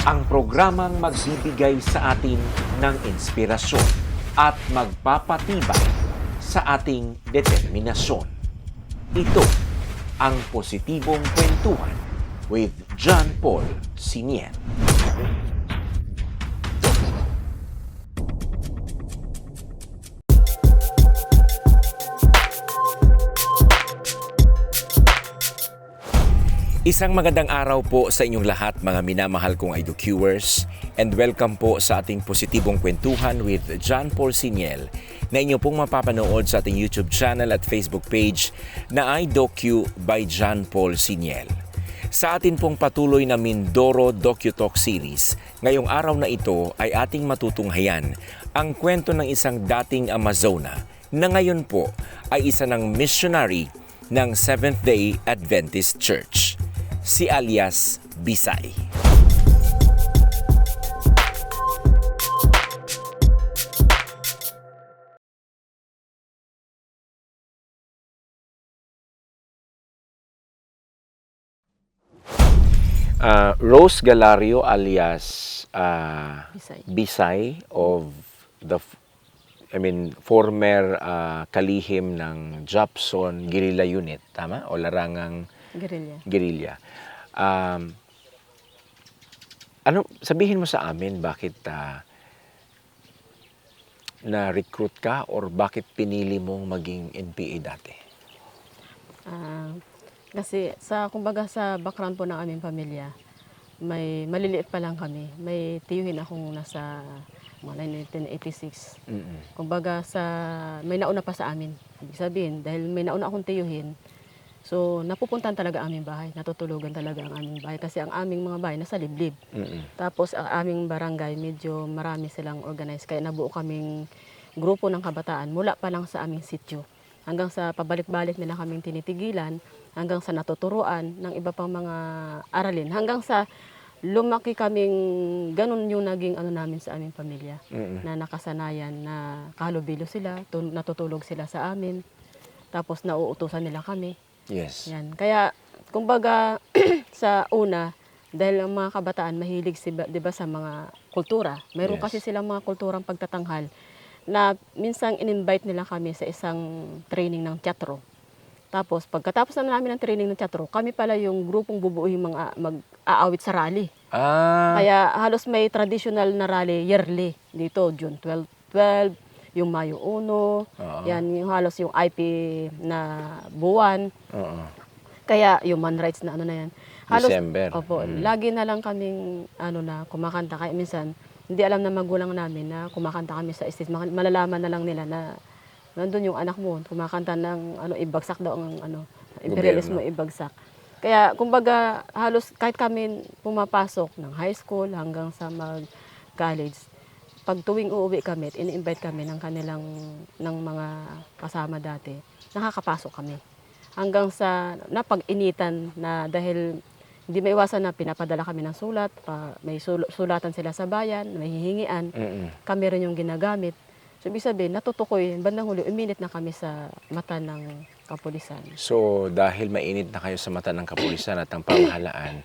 Ang programang magbibigay sa atin ng inspirasyon at magpapatibay sa ating determinasyon. Ito ang Positibong Kwentuhan with John Paul Siniel. Isang magandang araw po sa inyong lahat mga minamahal kong IDOQers, and welcome po sa ating Positibong Kwentuhan with John Paul Siniel na inyo pong mapapanood sa ating YouTube channel at Facebook page na IDOQ by John Paul Siniel. Sa atin pong patuloy na Mindoro Docu-Talk Series, ngayong araw na ito ay ating matutunghayan ang kwento ng isang dating Amazona na ngayon po ay isa ng missionary ng Seventh-day Adventist Church, si alias Bisay. Rose Galario alias Bisay of the former kalihim ng Japson Guerrilla Unit, tama? O larangang Guerrilla. Sabihin mo sa amin bakit na-recruit ka or bakit pinili mong maging NPA dati? Kasi kumbaga sa background po ng aming pamilya, may maliliit pa lang kami. May tiyuhin akong nasa 1986. Kumbaga may nauna pa sa amin. Ibig sabihin, dahil may nauna akong tiyuhin, so napupuntan talaga aming bahay, natutulugan talaga ang aming bahay. Kasi ang aming mga bahay nasa liblib. Tapos ang aming barangay, medyo marami silang organized. Kaya nabuo kaming grupo ng kabataan mula pa lang sa aming sityo. Hanggang sa pabalik-balik nila kaming tinitigilan, hanggang sa natuturuan ng iba pang mga aralin, hanggang sa lumaki kaming ganun yung naging namin sa aming pamilya, na nakasanayan na kahalubilo sila, natutulog sila sa amin, tapos nauutusan nila kami. Yes. Yan. Kaya kumbaga sa una, dahil ang mga kabataan mahilig diba, sa mga kultura, mayroon kasi silang mga kulturang pagtatanghal na minsang in-invite nila kami sa isang training ng teatro. Tapos pagkatapos na namin ng training ng teatro, kami pala yung grupong bubuuhin mag-aawit sa rally. Kaya halos may traditional na rally yearly dito, June 12, yung Mayo 1, yan yung halos yung IP na buwan. Kaya human rights na na yan. Halos, December. Opo, lagi na lang kaming na kumakanta. Kaya minsan hindi alam na magulang namin na kumakanta kami sa stage. Malalaman na lang nila na nandun yung anak mo, kumakanta ng ibagsak daw ang imperialismo, ibagsak. Kaya kumbaga halos kahit kami pumapasok ng high school hanggang sa mag-college, pag tuwing uuwi kami, ini-invite kami ng mga kasama dati, nakakapasok kami. Hanggang sa napag-initan na dahil hindi maiwasan na pinapadala kami ng sulat, may sulatan sila sa bayan, may hihingian, kami rin yung ginagamit. So, ibig sabihin, natutukoy, bandang huli, uminit na kami sa mata ng kapulisan. So, dahil mainit na kayo sa mata ng kapulisan at ang pamahalaan,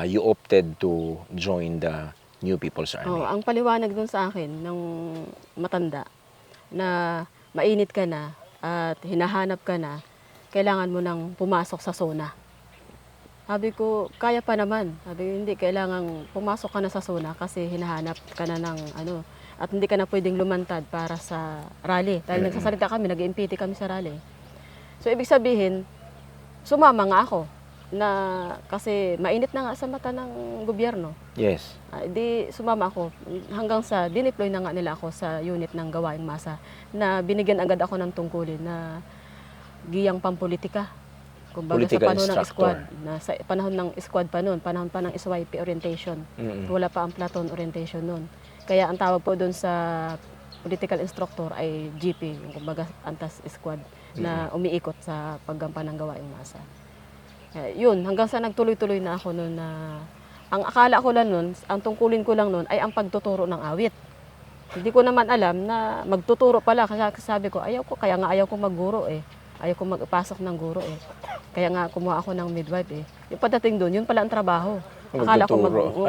you opted to join the New People's Army. Ang paliwanag dun sa akin ng matanda na mainit ka na at hinahanap ka na, kailangan mo nang pumasok sa zona. Sabi ko, kaya pa naman. Sabi ko, hindi, kailangan pumasok ka na sa zona kasi hinahanap ka na ng at hindi ka na pwedeng lumantad para sa rally. Dahil nagsasalita kami, nag-impiti kami sa rally. So, ibig sabihin, sumama nga ako na kasi mainit na nga sa mata ng gobyerno. Yes. Di sumama ako hanggang sa dineploy na nga nila ako sa unit ng gawaing masa na binigyan agad ako ng tungkulin na giyang pampolitika. Kumbaga sa panahon ng squad, sa panahon ng squad pa noon, panahon pa ng SYP orientation. Wala pa ang platoon orientation noon. Kaya ang tawag po doon sa political instructor ay GP, yung kumbaga antas squad na umiikot sa paggampan ng gawaing masa. Yun, hanggang sa nagtuloy-tuloy na ako noon na ang akala ko lang noon, ang tungkulin ko lang noon ay ang pagtuturo ng awit. Hindi ko naman alam na magtuturo pala kasi sabi ko, kaya nga ayaw ko magguro eh. Ayaw ko magpasok ng guro eh. Kaya nga kumuha ako ng midwife eh. Yung pagdating doon, yun pala ang trabaho. Akala ko Magtuturo.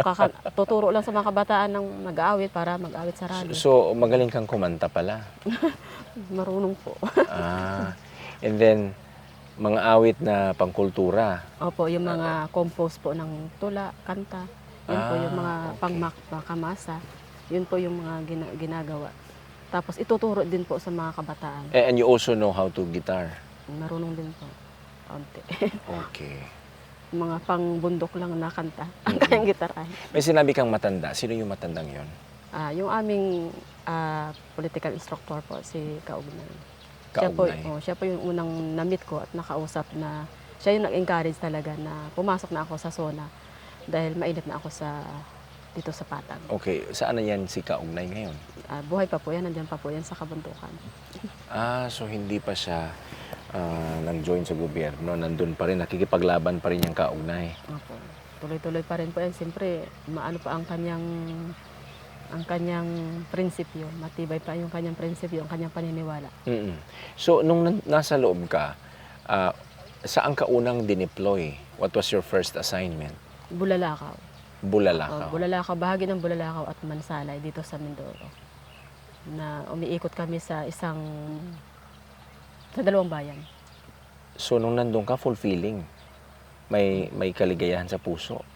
tuturo lang sa mga kabataan ng mag-aawit para mag-aawit sa radyo. So, magaling kang kumanta pala. Marunong po. And then, mga awit na pangkultura. Opo, yung mga compose po ng tula, kanta. Yun po yung mga Okay. pangkamasa. Yun po yung mga ginagawa. Tapos ituturo din po sa mga kabataan. And you also know how to guitar. Marunong din po. Kaunti. Okay. Mga pangbundok lang na kanta. Ang kayang gitarahin. May sinabi kang matanda. Sino yung matandang yon? Yung aming political instructor po, si Kaugnay. Siya po, Kaugnay. siya po yung unang na-meet ko at nakausap na siya yung nag-encourage talaga na pumasok na ako sa SONA dahil mainit na ako dito sa Patag. Okay. Saan na yan si Kaugnay ngayon? Buhay pa po yan, nandiyan pa po yan sa kabundukan. So hindi pa siya nag-join sa gobyerno. Nandun pa rin. Nakikipaglaban pa rin yung Kaugnay. Opo. Tuloy-tuloy pa rin po yan. Siyempre, maano pa ang kanyang prinsipyo. Matibay pa yung kanyang prinsipyo, ang kanyang paniniwala. Mm-mm. So, nung nasa loob ka, saan ka unang dineploy? What was your first assignment? Bulalakaw. Bulalakaw. Bulalakaw, bahagi ng Bulalakaw at Mansalay dito sa Mindoro. Na umiikot kami sa dalawang bayan. So, nung nandun ka, fulfilling. May kaligayahan sa puso.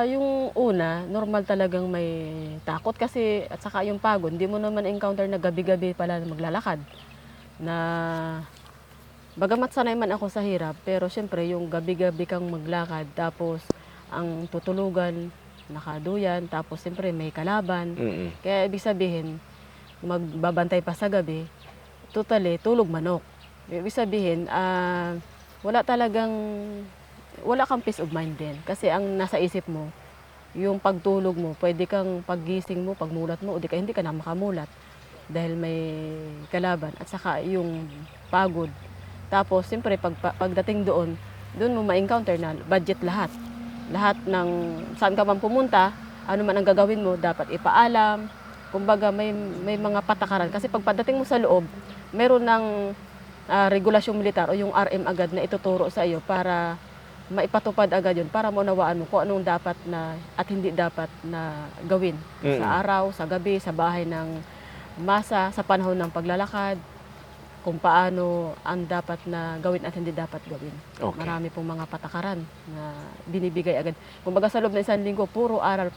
Yung una, normal talagang may takot kasi at saka yung pagod. Hindi mo naman encounter na gabi-gabi pala maglalakad. Na bagamat sanay man ako sa hirap, pero syempre yung gabi-gabi kang maglakad, tapos ang tutulugan, nakaduyan, tapos syempre may kalaban. Mm-mm. Kaya ibig sabihin, magbabantay pa sa gabi, totally, tulog manok. Ibig sabihin, wala kang peace of mind din. Kasi ang nasa isip mo, yung pagtulog mo, pwede kang paggising mo, pagmulat mo, o hindi ka na makamulat dahil may kalaban. At saka yung pagod. Tapos, siyempre, pagdating doon mo ma-encounter na budget lahat. Lahat ng saan ka man pumunta, ano man ang gagawin mo, dapat ipaalam. Kumbaga, may mga patakaran. Kasi pagdating mo sa loob, meron ng regulasyong militar o yung RM agad na ituturo sa iyo para maipatupad agad yun, para maunawaan mo kung anong dapat na at hindi dapat na gawin sa araw, sa gabi, sa bahay ng masa, sa panahon ng paglalakad, kung paano ang dapat na gawin at hindi dapat gawin. Okay. Marami pong mga patakaran na binibigay agad. Kumbaga sa loob ng isang linggo, puro aral,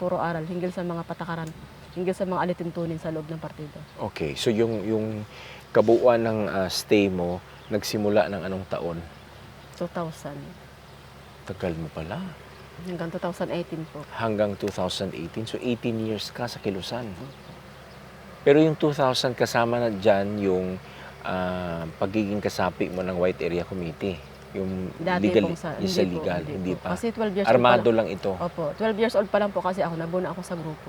hinggil sa mga patakaran, hinggil sa mga alituntunin sa loob ng partido. Okay. So, yung kabuuan ng stay mo, nagsimula ng anong taon? 2000. Tagal mo pala. Hanggang 2018 po. Hanggang 2018. So, 18 years ka sa Kilusan. Pero yung 2000, kasama na dyan yung pagiging kasapi mo ng White Area Committee. Yung Dati legal, pong yung sa legal, hindi po. pa. Kasi 12 years Armado old pa lang ito. Opo, 12 years old pa lang po kasi ako, nabuna ako sa grupo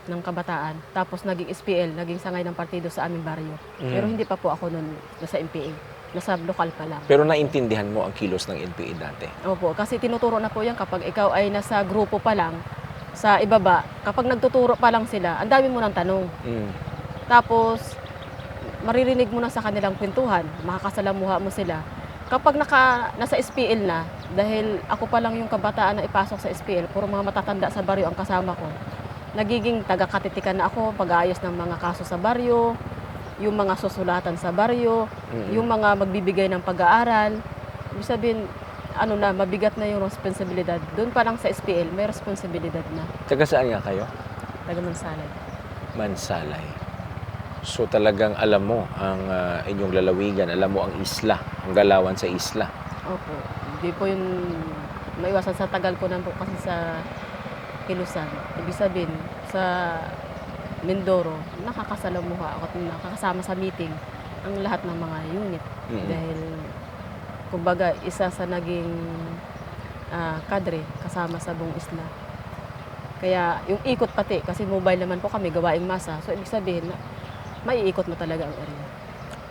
ng kabataan. Tapos naging SPL, naging sangay ng partido sa aming baryo. Pero hindi pa po ako noon nasa MPA. Nasa lokal pa lang. Pero naintindihan mo ang kilos ng NPA dati. Opo, kasi tinuturo na po yan kapag ikaw ay nasa grupo pa lang, sa ibaba, kapag nagtuturo pa lang sila, ang dami mo ng tanong. Tapos, maririnig mo na sa kanilang kwentuhan, makakasalamuha mo sila. Kapag nasa SPL na, dahil ako pa lang yung kabataan na ipasok sa SPL, puro mga matatanda sa baryo ang kasama ko, nagiging taga-katitikan na ako, pag-aayos ng mga kaso sa baryo, yung mga susulatan sa baryo, yung mga magbibigay ng pag-aaral. Ibig sabihin, mabigat na yung responsibilidad. Doon pa lang sa SPL, may responsibilidad na. Taga saan nga kayo? Taga Mansalay. Mansalay. So talagang alam mo ang inyong lalawigan, alam mo ang isla, ang galawan sa isla. Opo. Hindi po yung maiwasan sa tagal ko na po kasi sa Kilusan. Ibig sabihin, sa Mindoro, nakakasalamuha ako at nakakasama sa meeting ang lahat ng mga unit. Dahil, kumbaga, isa sa naging kadre kasama sa buong isla. Kaya yung ikot pati, kasi mobile naman po kami, gawaing masa. So, ibig sabihin, maiikot mo talaga ang area.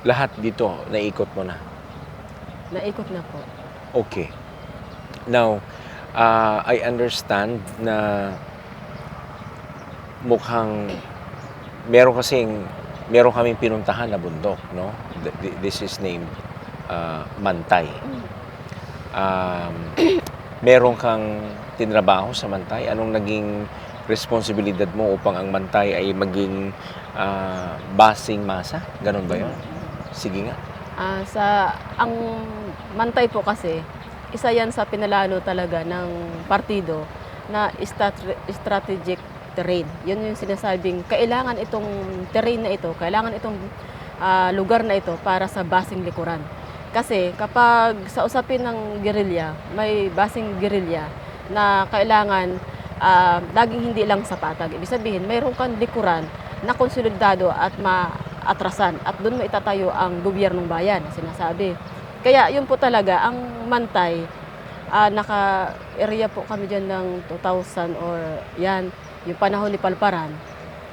Lahat dito, naikot mo na? Naikot na po. Okay. Now, I understand na mukhang meron kaming pinuntahan na bundok, no? This is named Mantay. meron kang tinrabaho sa Mantay? Anong naging responsibilidad mo upang ang Mantay ay maging basing masa? Ganon ba yun? Sige nga. Ang Mantay po kasi, isa yan sa pinalano talaga ng partido na strategic terrain. Yun yung sinasabing, kailangan itong terrain na ito, kailangan itong lugar na ito para sa basing likuran. Kasi kapag sa usapin ng guerrilla, may basing guerrilla na kailangan laging hindi lang sa patag. Ibig sabihin, mayroon kang likuran na konsolidado at maatrasan at doon mo itatayo ang gobyernong bayan, sinasabi. Kaya yun po talaga, ang Mantay, naka-area po kami dyan ng 2000 or yan, yung panahon ni Palparan.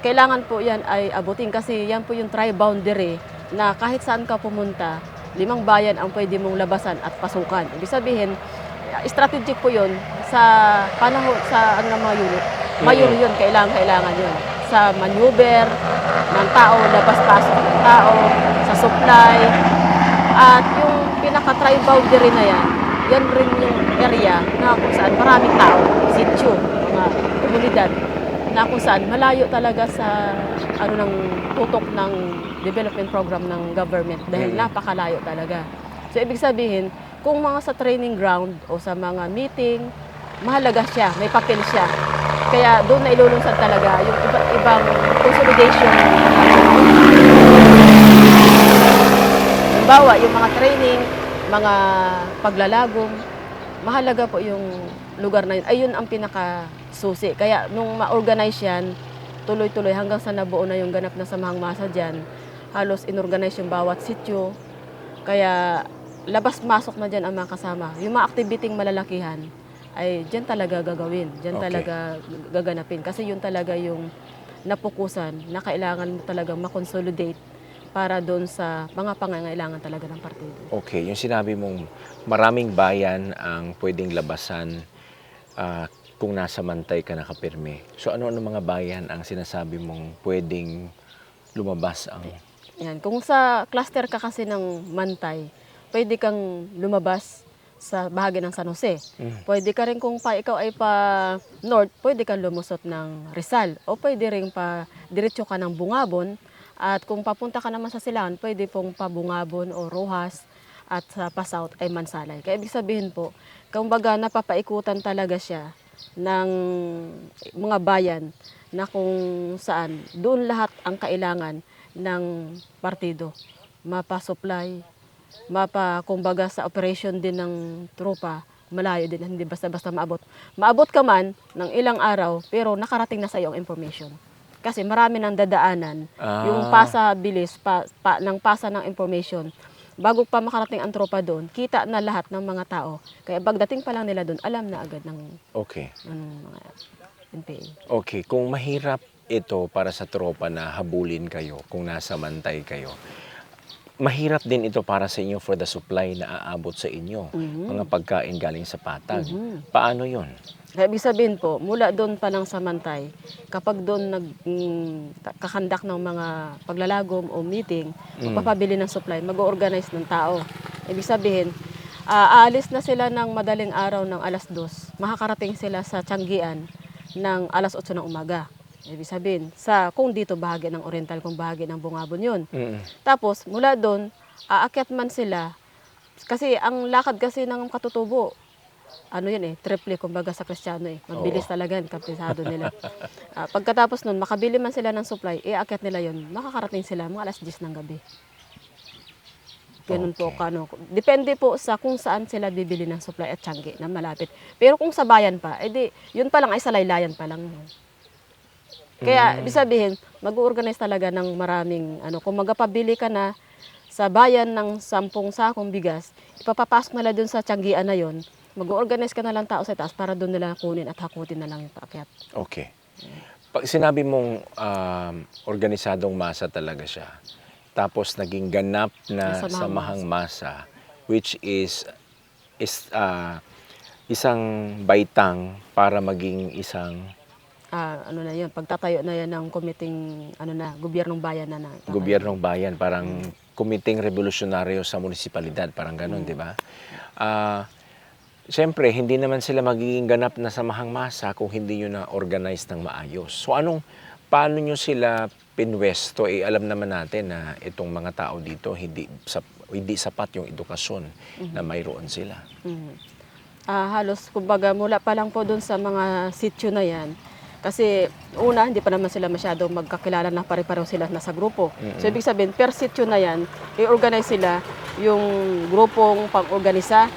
Kailangan po yan ay abutin kasi yan po yung tri-boundary na kahit saan ka pumunta, 5 bayan ang pwede mong labasan at pasukan. Ibig sabihin, strategic po yun sa panahon, sa ano ng mga unit. Mayor yun, kailangan yun. Sa maneuver ng tao, labas-pasok ng tao, sa supply, at yung pinaka-tri-boundary na yan rin yung area na kung saan maraming tao, sityo, mga komunidad, na kung saan malayo talaga sa ng tutok ng development program ng government dahil napakalayo talaga. So ibig sabihin, kung mga sa training ground o sa mga meeting, mahalaga siya, may papel siya. Kaya doon na ilulunsad talaga yung iba't ibang consolidation. Halimbawa, yung mga training, mga paglalagom, mahalaga po yung lugar na yun. Ayun ang pinakasusi. Kaya nung ma-organize yan, tuloy-tuloy hanggang sa nabuo na yung ganap na samahang masa dyan, halos inorganize yung bawat sityo. Kaya labas-masok na dyan ang mga kasama. Yung mga activity malalakihan ay dyan talaga gagawin. Dyan talaga gaganapin. Kasi yun talaga yung napukusan na kailangan mo talaga makonsolidate para doon sa mga pangangailangan talaga ng partido. Okay, yung sinabi mong maraming bayan ang pwedeng labasan kung nasa Mantay ka nakapirme. So ano-ano mga bayan ang sinasabi mong pwedeng lumabas ang... Yan. Kung sa cluster ka kasi ng Mantay, pwede kang lumabas sa bahagi ng San Jose. Pwede ka rin kung ikaw ay pa north, pwede kang lumusot ng Rizal. O pwede rin pa diretso ka ng Bungabon. At kung papunta ka naman sa Silangan, pwede pong pa Bungabon o Rojas. At sa pa-south ay Mansalay. Kaya ibig sabihin po, kumbaga napapaikutan talaga siya ng mga bayan na kung saan doon lahat ang kailangan ng partido. Mapa-supply, kumbaga sa operation din ng tropa, malayo din, hindi basta-basta maabot. Maabot ka man ng ilang araw, pero nakarating na sa iyo ang information. Kasi marami nang dadaanan, yung pasa bilis, ng pasa ng information. Bago pa makarating ang tropa doon, kita na lahat ng mga tao. Kaya pagdating pa lang nila doon, alam na agad ng mga NPA. Okay, kung mahirap ito para sa tropa na habulin kayo, kung nasa Mantay kayo, mahirap din ito para sa inyo for the supply na aabot sa inyo, mga pagkain galing sa patag. Paano yun? Kaya ibig sabihin po, mula doon pa lang sa Mantay, kapag doon nagkakandak ng mga paglalagom o meeting, magpapabili ng supply, mag-organize ng tao. Ibig sabihin, aalis na sila ng madaling araw ng alas 2, makakarating sila sa Tianggian ng alas 8 ng umaga. Ibig sabihin, kung dito bahagi ng Oriental, kung bahagi ng Bungabon yun. Tapos, mula doon, aakyat man sila, kasi ang lakad kasi ng katutubo, triple, kumbaga sa Kristiyano Mabilis talaga yan, kampisado nila. Pagkatapos nun, makabili man sila ng supply, aakyat nila yun, makakarating sila mga alas 10 ng gabi. Ganun po, depende po sa kung saan sila bibili ng supply at Tiangge na malapit. Pero kung sa bayan pa, yun pa lang ay sa laylayan pa lang. Kaya, ibig sabihin, mag-organize talaga ng maraming, kung magpabili ka na sa bayan ng 10 sakong bigas, ipapapasok nila dun sa Tianggian na yun, mag-organize ka na lang tao sa taas para doon nila kunin at hakutin na lang yung paakyat. Okay. Pag sinabi mong organisadong masa talaga siya, tapos naging ganap na samahang masa, which is isang baitang para maging isang pagtatayo na yan ng komiting gobyernong bayan na. Gobyernong bayan, parang komiting revolusyonaryo sa munisipalidad, parang ganun, di ba? Siyempre, hindi naman sila magiging ganap na samahang masa kung hindi nyo na-organize ng maayos. So paano nyo sila pinwesto? Alam naman natin na itong mga tao dito, hindi sapat yung edukasyon na mayroon sila. Halos kumbaga mula pa lang po doon sa mga sityo na yan. Kasi una, hindi pa naman sila masyado magkakilala na pare-pareho sila nasa grupo. So ibig sabihin, per sityo na yan, i-organize sila yung grupong pag-organisa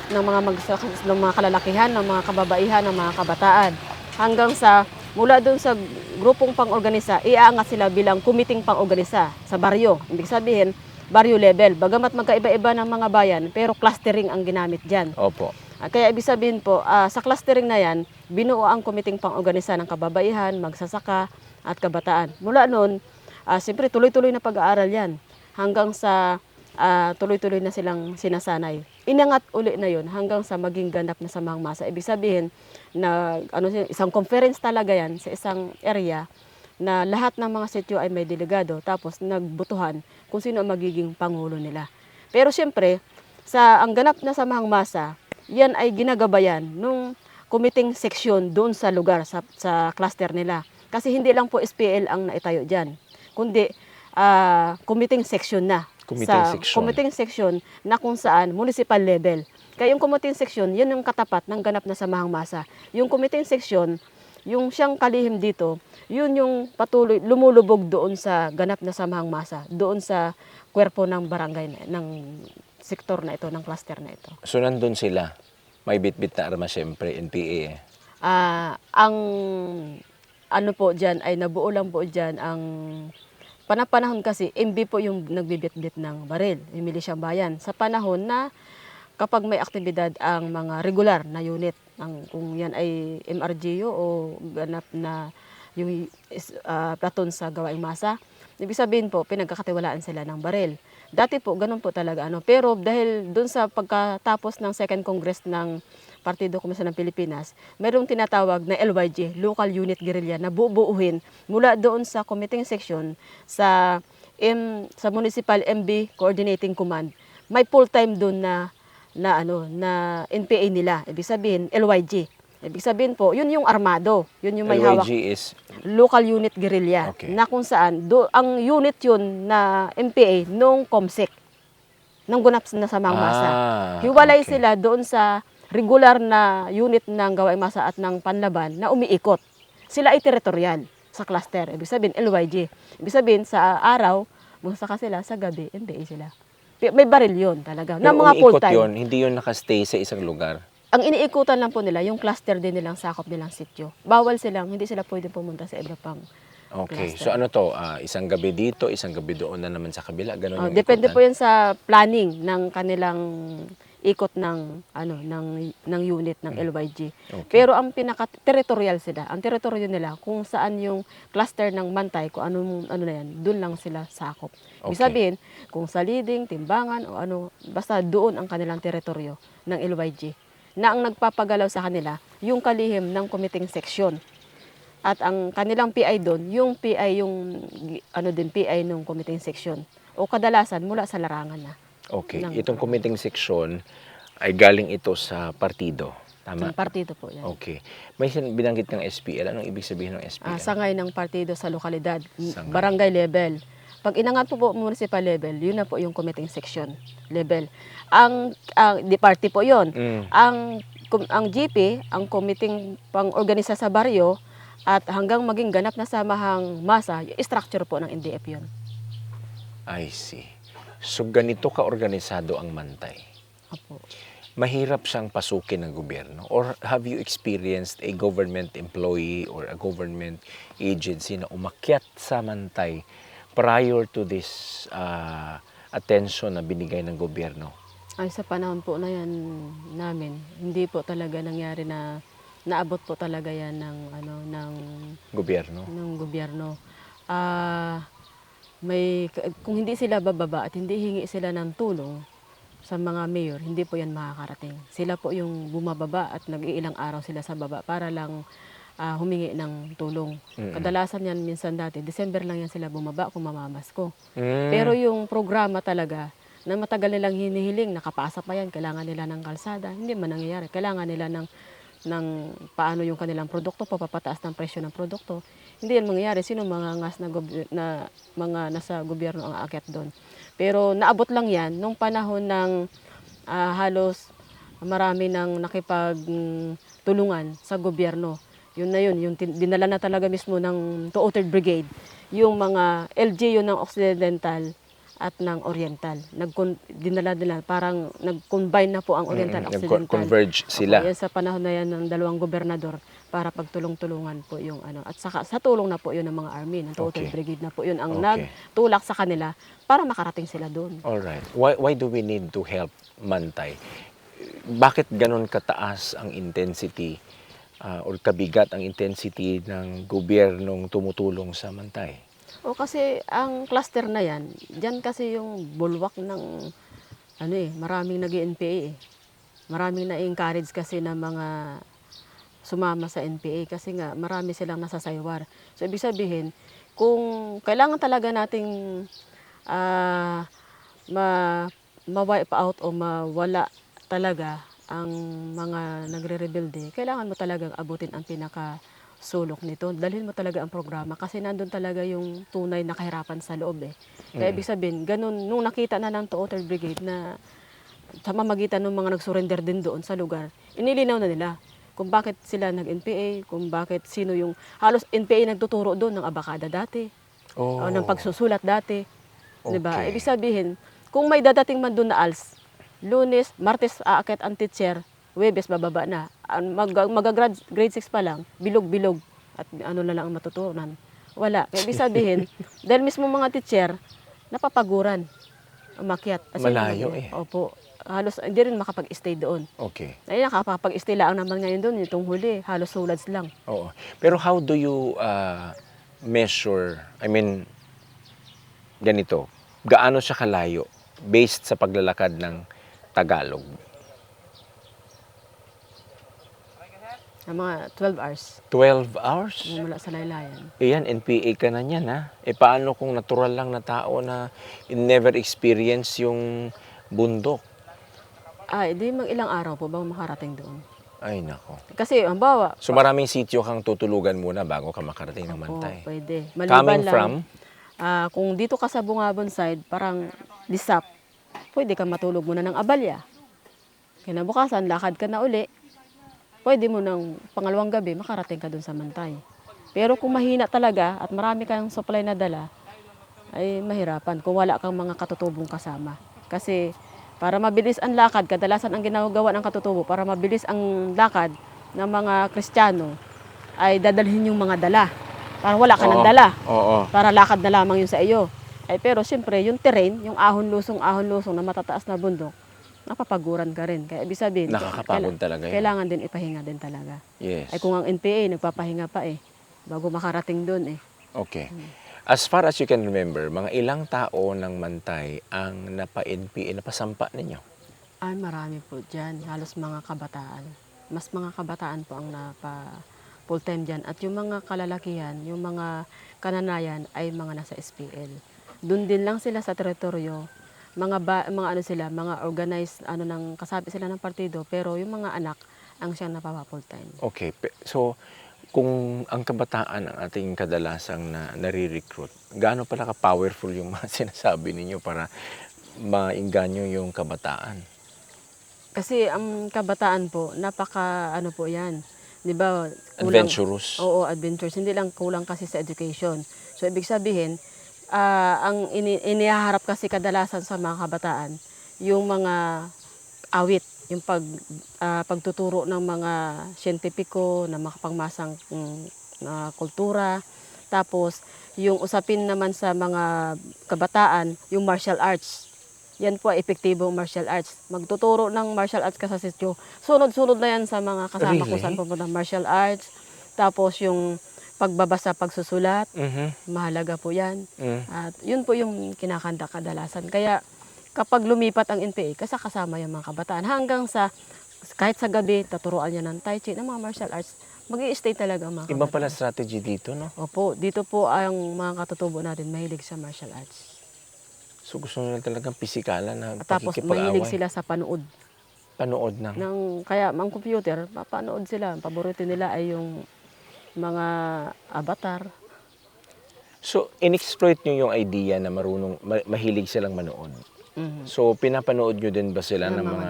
ng mga kalalakihan, ng mga kababaihan, ng mga kabataan. Hanggang sa mula doon sa grupong pang-organisa, iaangat sila bilang kumiting pang-organisa sa baryo. Ibig sabihin, baryo level. Bagamat magkaiba-iba ng mga bayan, pero clustering ang ginamit dyan. Opo. Kaya ibig sabihin po, sa clustering na yan, binuo ang kumiting pang-organisa ng kababaihan, magsasaka at kabataan. Mula noon, siyempre tuloy-tuloy na pag-aaral yan hanggang sa tuloy-tuloy na silang sinasanay. Inangat uli na yon hanggang sa maging ganap na samahang masa. Ibig sabihin na isang conference talaga yan sa isang area na lahat ng mga sityo ay may delegado tapos nagbutuhan kung sino ang magiging pangulo nila. Pero siyempre, ang ganap na samahang masa, yan ay ginagabayan nung committing section doon sa lugar, sa cluster nila. Kasi hindi lang po SPL ang naitayo dyan, kundi committing section na. Committing section na kung saan municipal level. Kaya yung committing section, yun yung katapat ng ganap na samahang masa. Yung committing section, yung siyang kalihim dito, yun yung patuloy lumulubog doon sa ganap na samahang masa, doon sa kwerpo ng barangay, ng sektor na ito, ng cluster na ito. So nandun sila, may bit-bit na arma siyempre, NPA. Ang ano po dyan ay nabuo lang po dyan ang panahon kasi MB po yung nagbibit-bit ng baril, yung milisyang bayan. Sa panahon na kapag may aktibidad ang mga regular na unit, kung yan ay MRGO o ganap na yung platoon sa gawaing masa, ibig sabihin po, pinagkakatiwalaan sila ng baril. Dati po, ganun po talaga. Pero dahil dun sa pagkatapos ng Second Congress ng Partido Komunista ng Pilipinas, mayroong tinatawag na LYG, Local Unit Guerrilla, na buuin mula doon sa committing section sa Municipal MB Coordinating Command. May full-time doon na NPA nila. Ibig sabihin, LYG. Ibig sabihin po, yun yung armado. Yun yung may hawak. LYG is? Local Unit Guerrilla. Okay. Na kung saan, ang unit yun na MPA nung COMSEC, nung ganap na samang masa. Hiwalay sila doon sa regular na unit ng gawaing masa at ng panlaban na umiikot. Sila ay teritorial sa cluster. Ibig sabihin, LYG. Ibig sabihin, sa araw, magsaka sila, sa gabi, MPA sila. May baril yun talaga. Pero na mga full-time. yun, hindi yun nakastay sa isang lugar. Ang iniikutan lang po nila, yung cluster din nilang sakop nilang sityo. Bawal silang, hindi sila pwede pumunta sa iba pang Okay. cluster. So ano to, isang gabi dito, isang gabi doon na naman sa kabila, ganun yung Depende ikutan? po yun sa planning ng kanilang ikot ng unit ng LYG. Okay. Pero ang pinaka-territorial sila, ang teritoryo nila kung saan yung cluster ng Mantay, kung ano na yan, doon lang sila sakop. Ibig Okay. sabihin, kung sa Liding, Timbangan o basta doon ang kanilang teritoryo ng LYG. Na ang nagpapagalaw sa kanila, yung kalihim ng committing section. At ang kanilang PI doon, yung PI PI ng committing section. O kadalasan mula sa larangan na. Okay. Itong committing section ay galing ito sa partido. Tama? Ng partido po yan. Okay. May binanggit ng SPL. Anong ibig sabihin ng SPL? Sangay ng partido sa lokalidad, Sangay. barangay level. Pag inangat po municipal level, yun na po yung committing section level. Ang party po yun. Ang GP, ang committing pang-organisa sa baryo, at hanggang maging ganap na samahang masa, yung structure po ng NDF yun. I see. So ganito ka-organisado ang Mantay. Opo. Mahirap siyang pasukin ng gobyerno? Or have you experienced a government employee or a government agency na umakyat sa Mantay prior to this attention na binigay ng gobyerno? Ay, sa panahon po na yan namin, hindi po talaga nangyari na naabot po talaga yan ng Gobyerno? ng gobyerno. Kung hindi sila bababa at hindi hingi sila ng tulong sa mga mayor, hindi po yan makakarating. Sila po yung bumababa at nag-iilang araw sila sa baba para lang humingi ng tulong. Kadalasan yan minsan dati, December lang yan sila bumaba kung mamamasko. Pero yung programa talaga, na matagal nilang hinihiling, nakapasa pa yan, kailangan nila ng kalsada, hindi man nangyayari. Kailangan nila ng paano yung kanilang produkto, papapataas ng presyo ng produkto. Hindi yan mangyayari. Sino mga ngas na mga nasa gobyerno ang aakyat doon? Pero naabot lang yan nung panahon ng halos marami nang nakipagtulungan sa gobyerno. Yun na yun, yung dinala na talaga mismo ng 203rd Brigade, yung mga LGU ng Occidental at ng Oriental. Dinala nila, parang nag-combine na po ang Oriental Occidental. Nag-converge sila. Opo, yan sa panahon na yan ng dalawang gobernador para pagtulong-tulungan po yung ano. At saka, sa tulong na po yun ng mga army, ng 203rd Brigade na po yun ang nagtulak sa kanila para makarating sila doon. Alright. Why do we need to help Mantay? Bakit ganon kataas ang intensity or kabigat ang intensity ng gobyernong tumutulong sa Mantay? O kasi ang cluster na yan, dyan kasi yung bulwak ng maraming nag-NPA eh. Maraming na-encourage kasi ng mga sumama sa NPA kasi nga marami silang nasasaywar. So ibig sabihin, kung kailangan talaga nating ma-wipe out o mawala talaga ang mga nagre-rebelde, kailangan mo talagang abutin ang pinaka-sulok nito. Dalhin mo talaga ang programa kasi nandun talaga yung tunay na kahirapan sa loob eh. Kaya ibig sabihin, ganun, nung nakita na ng 203rd Brigade na sa mamagitan ng mga nag-surrender din doon sa lugar, inilinaw na nila kung bakit sila nag-NPA, kung bakit sino yung, halos NPA nagtuturo doon ng abakada dati, o ng pagsusulat dati. Diba? Ibig sabihin, kung may dadating man doon na ALS, Lunes, Martes aakyat ang teacher, Huwebes bababa na. Grade 6 pa lang, bilog-bilog at ano na lang ang matutunan. Wala. Kaya ibig sabihin, dahil mismo mga teacher, napapaguran, umakyat. Malayo eh. Opo. Halos hindi rin makapag-stay doon. Okay. Ay, nakapag-stay lang naman ngayon doon, itong huli, halos sulads lang. Oo. Pero how do you measure, ganito, gaano siya kalayo based sa paglalakad ng Tagalog? Mga 12 hours. 12 hours? Mula sa laylayan. Yan, NPA ka na niyan ha. Paano kung natural lang na tao na never experience yung bundok? Di mang ilang araw po bago makarating doon. Ay, nako. Kasi, ang bawa. So maraming sityo kang tutulugan muna bago ka makarating ng Mantay. Pwede. Coming lang, from? Kung dito ka sa Bungabon side, parang Disap, pwede ka matulog muna ng Abalya. Kinabukasan, lakad ka na uli. Pwede mo ng pangalawang gabi, makarating ka dun sa Mantay. Pero kung mahina talaga at marami kang supply na dala, ay mahirapan kung wala kang mga katutubong kasama. Kasi para mabilis ang lakad, kadalasan ang ginagawa ng katutubo, para mabilis ang lakad ng mga Kristiyano, ay dadalhin yung mga dala. Para wala ka ng dala. Oo. Para lakad na lamang yun sa iyo. Pero siyempre, yung terrain, yung ahon-lusong na matataas na bundok, napapaguran ka rin. Kaya ibig sabihin, Nakakapagod talaga yun. kailangan din ipahinga din talaga. Yes. Ay kung ang NPA, nagpapahinga pa bago makarating doon Okay. As far as you can remember, mga ilang tao ng Mantay ang napa-NPA, napasampa ninyo? Ay, marami po dyan. Halos mga kabataan. Mas mga kabataan po ang napa full-time dyan. At yung mga kalalakihan, yung mga kananayan ay mga nasa SPL. Doon din lang sila sa teritoryo. Mga organized, ng kasabi sila ng partido, pero yung mga anak ang siyang napapa full-time. Okay. So, kung ang kabataan ang ating kadalasang nare-recruit, gaano pala ka-powerful yung mga sinasabi ninyo para maingganyo yung kabataan? Kasi ang kabataan po, po yan. Di ba? Adventurous. Oo, adventurous. Hindi lang kulang kasi sa education. So, ibig sabihin, ang inihaharap kasi kadalasan sa mga kabataan, yung mga awit, yung pagtuturo ng mga siyentipiko, na makapangmasang kultura. Tapos, yung usapin naman sa mga kabataan, yung martial arts. Yan po ay epektibong martial arts. Magtuturo ng martial arts ka sa sityo. Sunod-sunod na yan sa mga kasama ko saan pupunta. Martial arts. Tapos yung pagbabasa, pagsusulat. Mahalaga po yan. At yun po yung kinakanta kadalasan. Kaya kapag lumipat ang NPA, kasama yung mga kabataan. Hanggang sa, kahit sa gabi, taturuan niya ng Tai Chi, ng mga martial arts. Mag-i-stay talaga ang mga kabataan. Iba pala strategy dito, no? Opo, dito po ang mga katutubo natin mahilig sa martial arts. So gusto nila talagang pisikalan na Tapos pakikipag-away. mahilig sila sa panood. Panood ng... Kaya ang computer, papanood sila. Ang paborito nila ay yung mga avatar. So, in-exploit nyo yung idea na mahilig silang manood. Mhm. So, pinapanood nyo din ba sila ng Ng mga mga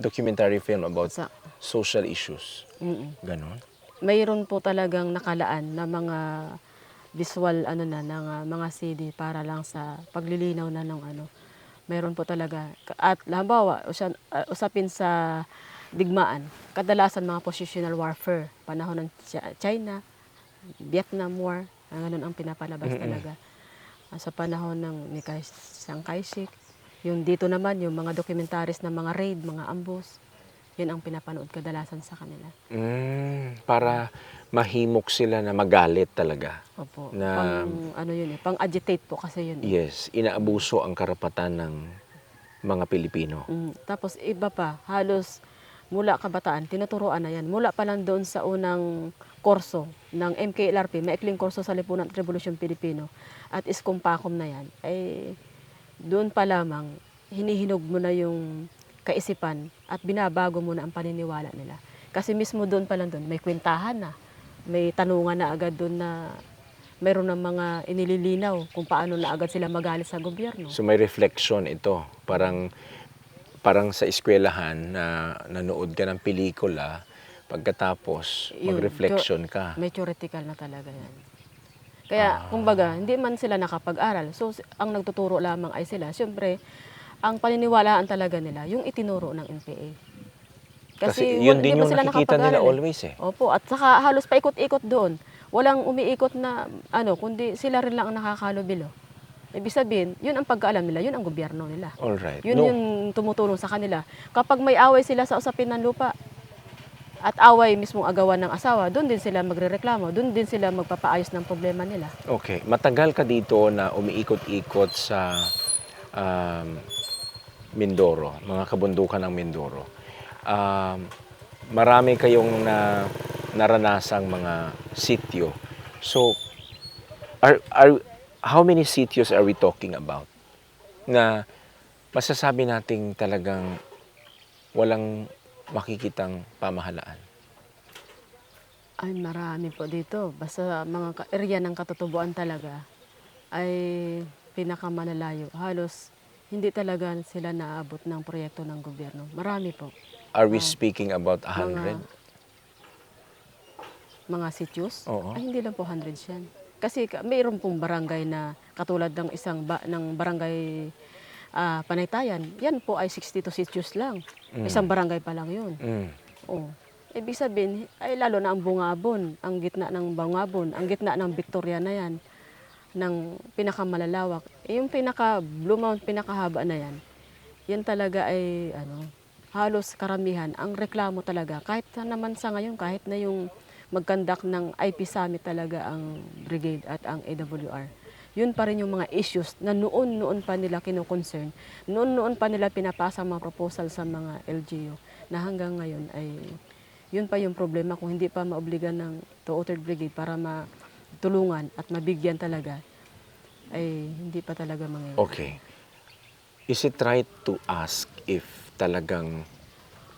documentary film. about Sa, social issues? mm Ganon? Mayroon po talagang nakalaan na mga visual mga CD para lang sa paglilinaw na ng ano. Mayroon po talaga. At halimbawa, usapin sa digmaan, kadalasan mga positional warfare, panahon ng China, Vietnam War, ganun ang pinapalabas talaga. Sa panahon ng ni Chiang Kai-shek, yung dito naman, yung mga documentaries ng mga raid, mga ambush, yun ang pinapanood kadalasan sa kanila. Para mahimok sila na magalit talaga. Opo. Na, Pang-agitate po kasi yun. yes, inaabuso ang karapatan ng mga Pilipino. Tapos iba pa, halos mula kabataan, tinuturoan na yan. Mula pa lang doon sa unang kurso ng MKLRP, maikling kurso sa Lipunan at Revolusyon Pilipino, at Iskumpacom na yan, ay doon pa lamang, hinihinog mo na yung kaisipan at binabago mo na ang paniniwala nila. Kasi mismo doon pa lang doon, may kwentahan na, may tanungan na agad doon na mayroon ng mga inililinaw kung paano na agad sila magalit sa gobyerno. So may reflection ito. Parang sa eskwelahan na nanood ka ng pelikula, pagkatapos mag-reflection ka. May theoretical na talaga yan. Kaya, kumbaga, hindi man sila nakapag-aral. So, ang nagtuturo lamang ay sila. Siyempre, ang paniniwalaan talaga nila, yung itinuro ng NPA. Kasi yun din hindi pa yung sila nakikita nila nakapag-aral always eh. Opo, at saka halos paikot-ikot doon. Walang umiikot na, kundi sila rin lang ang nakakalubilo. Ibig sabihin, yun ang pagkaalam nila, yun ang gobyerno nila. Alright. Yun yung tumutulong sa kanila. Kapag may away sila sa usapin ng lupa, at away mismong agawan ng asawa, doon din sila magrereklamo, doon din sila magpapaayos ng problema nila. Okay. Matagal ka dito na umiikot-ikot sa Mindoro, mga kabundukan ng Mindoro. Marami kayong naranasang mga sityo. So, how many sityos are we talking about? Na masasabi nating talagang walang makikitang pamahalaan. Ay, marami po dito. Basta mga area ng katutubuan talaga ay pinakamalalayo. Halos hindi talaga sila naabot ng proyekto ng gobyerno. Marami po. Are we speaking about 100? Mga sityos? Oo. Ay, hindi lang po 100 yan. Kasi mayroon pong barangay na katulad ng ng barangay Panaytayan, yan po ay 62 sityos lang. Isang barangay pa lang yun. Oh. Ibig sabihin, ay lalo na ang Bungabon, ang gitna ng Bungabon, ang gitna ng Victoria na yan, ng pinakamalalawak. Yung pinaka-Blue Mount, pinakahaba na yan, yan talaga ay halos karamihan. Ang reklamo talaga, kahit naman sa ngayon, kahit na yung mag-conduct ng IP Summit talaga ang Brigade at ang AWR, yun pa rin yung mga issues na noon pa nila kino-concern, noon pa nila pinapasa mga proposal sa mga LGU, na hanggang ngayon ay yun pa yung problema kung hindi pa maobligan ng 203rd Brigade para matulungan at mabigyan talaga, ay hindi pa talaga mangyayari. Okay. Is it right to ask if talagang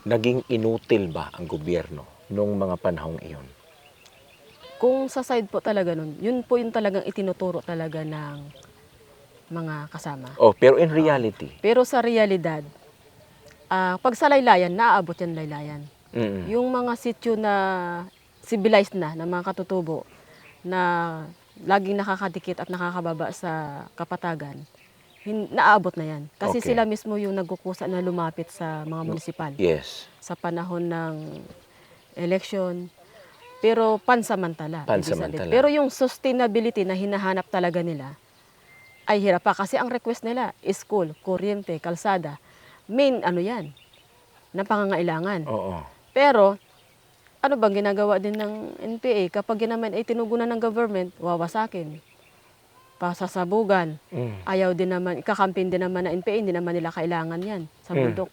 naging inutil ba ang gobyerno noong mga panahong iyon? Kung sa side po talaga nun, yun po yung talagang itinuturo talaga ng mga kasama. Oh, pero in reality? Pero sa realidad, pag sa laylayan, naaabot yan laylayan. Yung mga sityo na civilized na mga katutubo, na laging nakakadikit at nakakababa sa kapatagan, naaabot na yan. Kasi Okay. sila mismo yung nagkukusa na lumapit sa mga munisipal. Yes. Sa panahon ng election, pero pansamantala. Pansamantala. Pero yung sustainability na hinahanap talaga nila ay hirap pa. Kasi ang request nila, school, kuryente, kalsada, main yan, na pangangailangan. Oo. Pero, ano bang ginagawa din ng NPA? Kapag yun naman ay tinugunan ng government, wawasakin, pasasabugan, ayaw din naman, ikakampin din naman ng NPA, hindi naman nila kailangan yan sa bundok.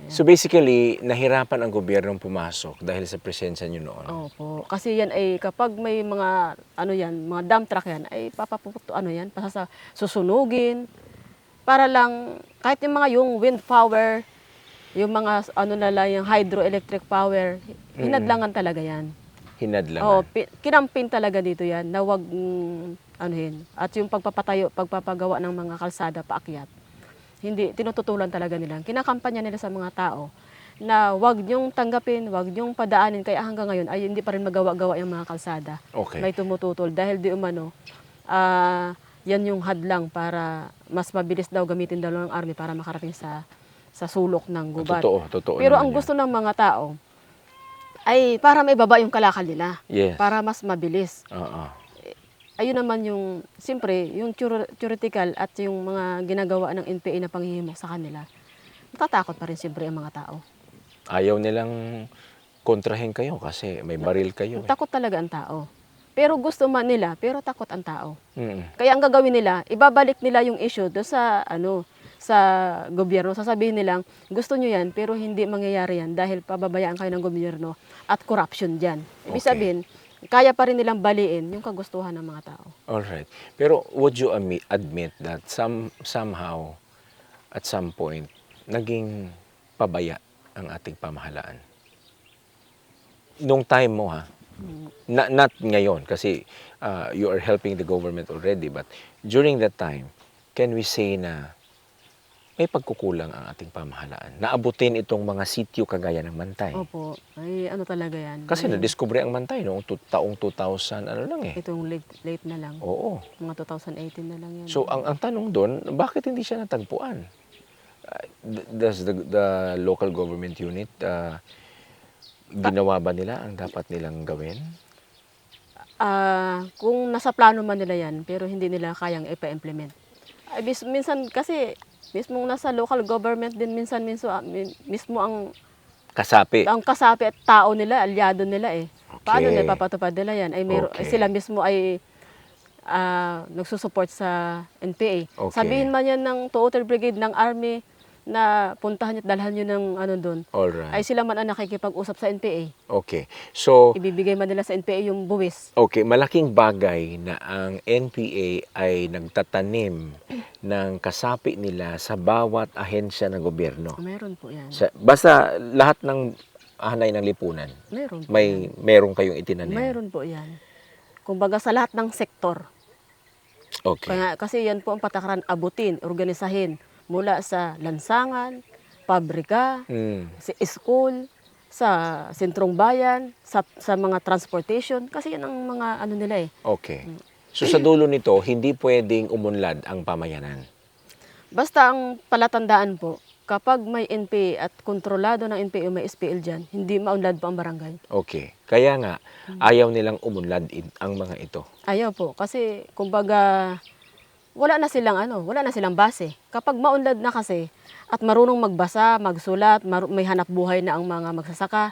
So basically, nahirapan ang gobyernong pumasok dahil sa presensya nyo noon. Opo. Kasi yan ay kapag may mga mga dump truck yan ay susunugin, para lang kahit yung wind power, yung mga ano na lang, yung hydroelectric power, hinadlangan talaga yan. Hinadlangan. Oo, kinampin talaga dito yan na wag anuhin. At yung pagpapagawa ng mga kalsada paakyat, hindi, tinututulan talaga nila. Kinakampanya nila sa mga tao na wag niyong tanggapin, wag niyong padaanin. Kaya hanggang ngayon ay hindi pa rin magawa-gawa yung mga kalsada. Okay. May tumututol dahil di umano, yan yung hadlang para mas mabilis daw gamitin daw ng army para makarating sa sulok ng gubat. Totoo Pero naman ang yan. gusto ng mga tao ay para may baba yung kalakal nila. Yes. Para mas mabilis. Oo. Ayun naman yung, siyempre, yung theoretical at yung mga ginagawa ng NPA na panghihimok sa kanila, natatakot pa rin siyempre ang mga tao. Ayaw nilang kontrahin kayo kasi may baril kayo. Takot talaga ang tao. Pero gusto man nila, pero takot ang tao. Kaya ang Mm. gagawin nila, ibabalik nila yung issue do sa sa gobyerno. Sasabihin nilang, gusto nyo yan, pero hindi mangyayari yan dahil pababayaan kayo ng gobyerno at corruption dyan. Ibig Okay. sabihin, kaya pa rin nilang baliin yung kagustuhan ng mga tao. Alright. Pero would you admit that somehow, at some point, naging pabaya ang ating pamahalaan? Nung time mo ha, not ngayon kasi you are helping the government already, but during that time, can we say na may pagkukulang ang ating pamahalaan? Naabutin itong mga sityo kagaya ng Mantay. Opo, ay ano talaga yan. Kasi Ay, nadiskubre ang Mantay noong taong 2000, ano lang eh. itong late na lang. Oo. Mga 2018 na lang yan. So ang tanong doon, bakit hindi siya natagpuan? Does the local government unit ginawa ba nila ang dapat nilang gawin? Kung nasa plano man nila yan, pero hindi nila kayang ipa-implement. Ay, minsan kasi, mismong nasa local government din, mismo Kasapi. ang kasapi at tao nila, alyado nila eh. Paano Okay. nila papatupad nila yan? Ay, Okay. sila mismo ay nagsusupport sa NPA. Okay. Sabihin man yan ng 203 Brigade ng Army na puntahan at dalhan nyo ng ano doon, Alright. ay sila man ang nakikipag-usap sa NPA. Okay. So, Ibibigay man nila sa NPA yung buwis. okay, malaking bagay na ang NPA ay nagtatanim ng kasapi nila sa bawat ahensya ng gobyerno. Meron po yan. Basta lahat ng hanay ng lipunan, Meron po yan. meron kayong itinanim. Meron po yan. Kumbaga sa lahat ng sektor. Okay. Kasi yan po ang patakaran, abutin, organisahin mula sa lansangan, pabrika, Mm. sa school, sa sentrong bayan, sa mga transportation. Kasi yan ang mga ano nila eh. Okay. So sa dulo nito, hindi pwedeng umunlad ang pamayanan. Basta ang palatandaan po, kapag may NPA at kontrolado ng NPA o may SPL dyan, hindi maunlad pa ang barangay. Okay. Kaya nga, ayaw nilang umunlad ang mga ito. Ayaw po, kasi kumbaga wala na silang base. Kapag maunlad na kasi at marunong magbasa, magsulat, may hanap buhay na ang mga magsasaka,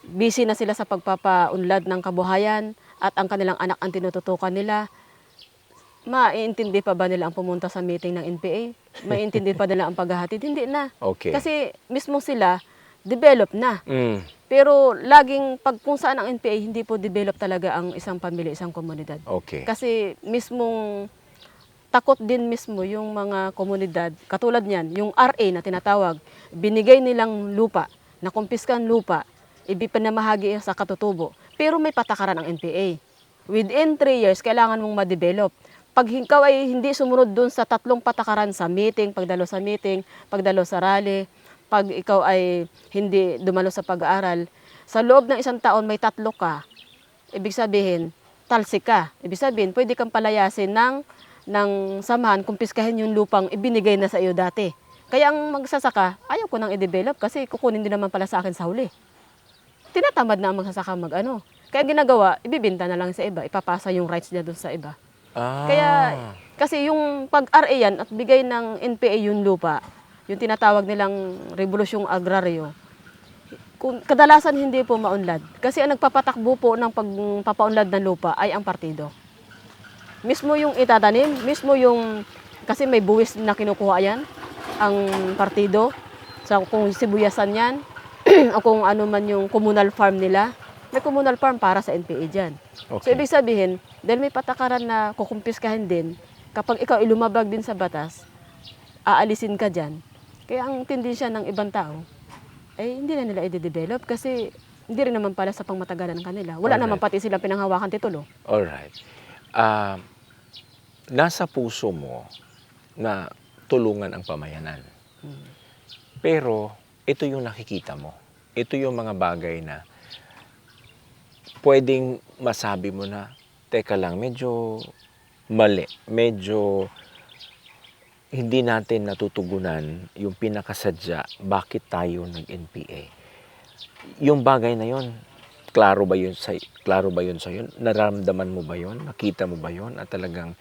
busy na sila sa pagpapaunlad ng kabuhayan at ang kanilang anak ang tinututukan nila, maiintindi pa ba nila ang pumunta sa meeting ng NPA? Maiintindi pa nila ang paghahatid? Hindi na. Okay. Kasi mismo sila, develop na. Mm. Pero laging kung saan ang NPA, hindi po develop talaga ang isang pamilya, isang komunidad. Okay. Kasi mismong takot din mismo yung mga komunidad. Katulad niyan, yung RA na tinatawag, binigay nilang lupa, nakumpiskan lupa, ibipinamahagi sa katutubo. Pero may patakaran ang NPA. Within 3 years, kailangan mong ma-develop. Pag ikaw ay hindi sumunod dun sa 3 patakaran sa meeting, pagdalo sa rally, pag ikaw ay hindi dumalo sa pag-aaral, sa loob ng 1 taon may 3 ka, ibig sabihin, talsik ka. Ibig sabihin, pwede kang palayasin ng samahan, kumpiskahin yung lupang ibinigay na sa iyo dati. Kaya ang magsasaka, ayaw ko nang i-develop kasi kukunin din naman pala sa akin sa huli. Tinatamad na ang magsasaka mag-ano. Kaya ginagawa, ibibinta na lang sa iba, ipapasa yung rights niya doon sa iba. Kaya, kasi yung pag-RA yan at bigay ng NPA yung lupa, yung tinatawag nilang revolusyong agraryo, kadalasan hindi po maunlad. Kasi ang nagpapatakbo po ng pagpapaunlad ng lupa ay ang partido. Mismo yung itatanim, kasi may buwis na kinukuha yan, ang partido, kung sibuyasan yan, o kung ano man yung communal farm nila, may communal farm para sa NPA dyan. Okay. So, ibig sabihin, dahil may patakaran na kukumpiskahin din, kapag ikaw ilumabag din sa batas, aalisin ka dyan. Kaya ang tendensya ng ibang tao, ay hindi na nila i-develop kasi hindi rin naman pala sa pangmatagalan ng kanila. Wala naman Alright. pati silang pinanghawakan titulo. Alright. Ah, nasa puso mo na tulungan ang pamayanan. Pero ito yung nakikita mo. Ito yung mga bagay na pwedeng masabi mo na, teka lang, medyo mali. Medyo hindi natin natutugunan yung pinakasadya bakit tayo nag-NPA. Yung bagay na yon, klaro ba yun sa yun? Nararamdaman mo ba yun? Nakita mo ba yun? At talagang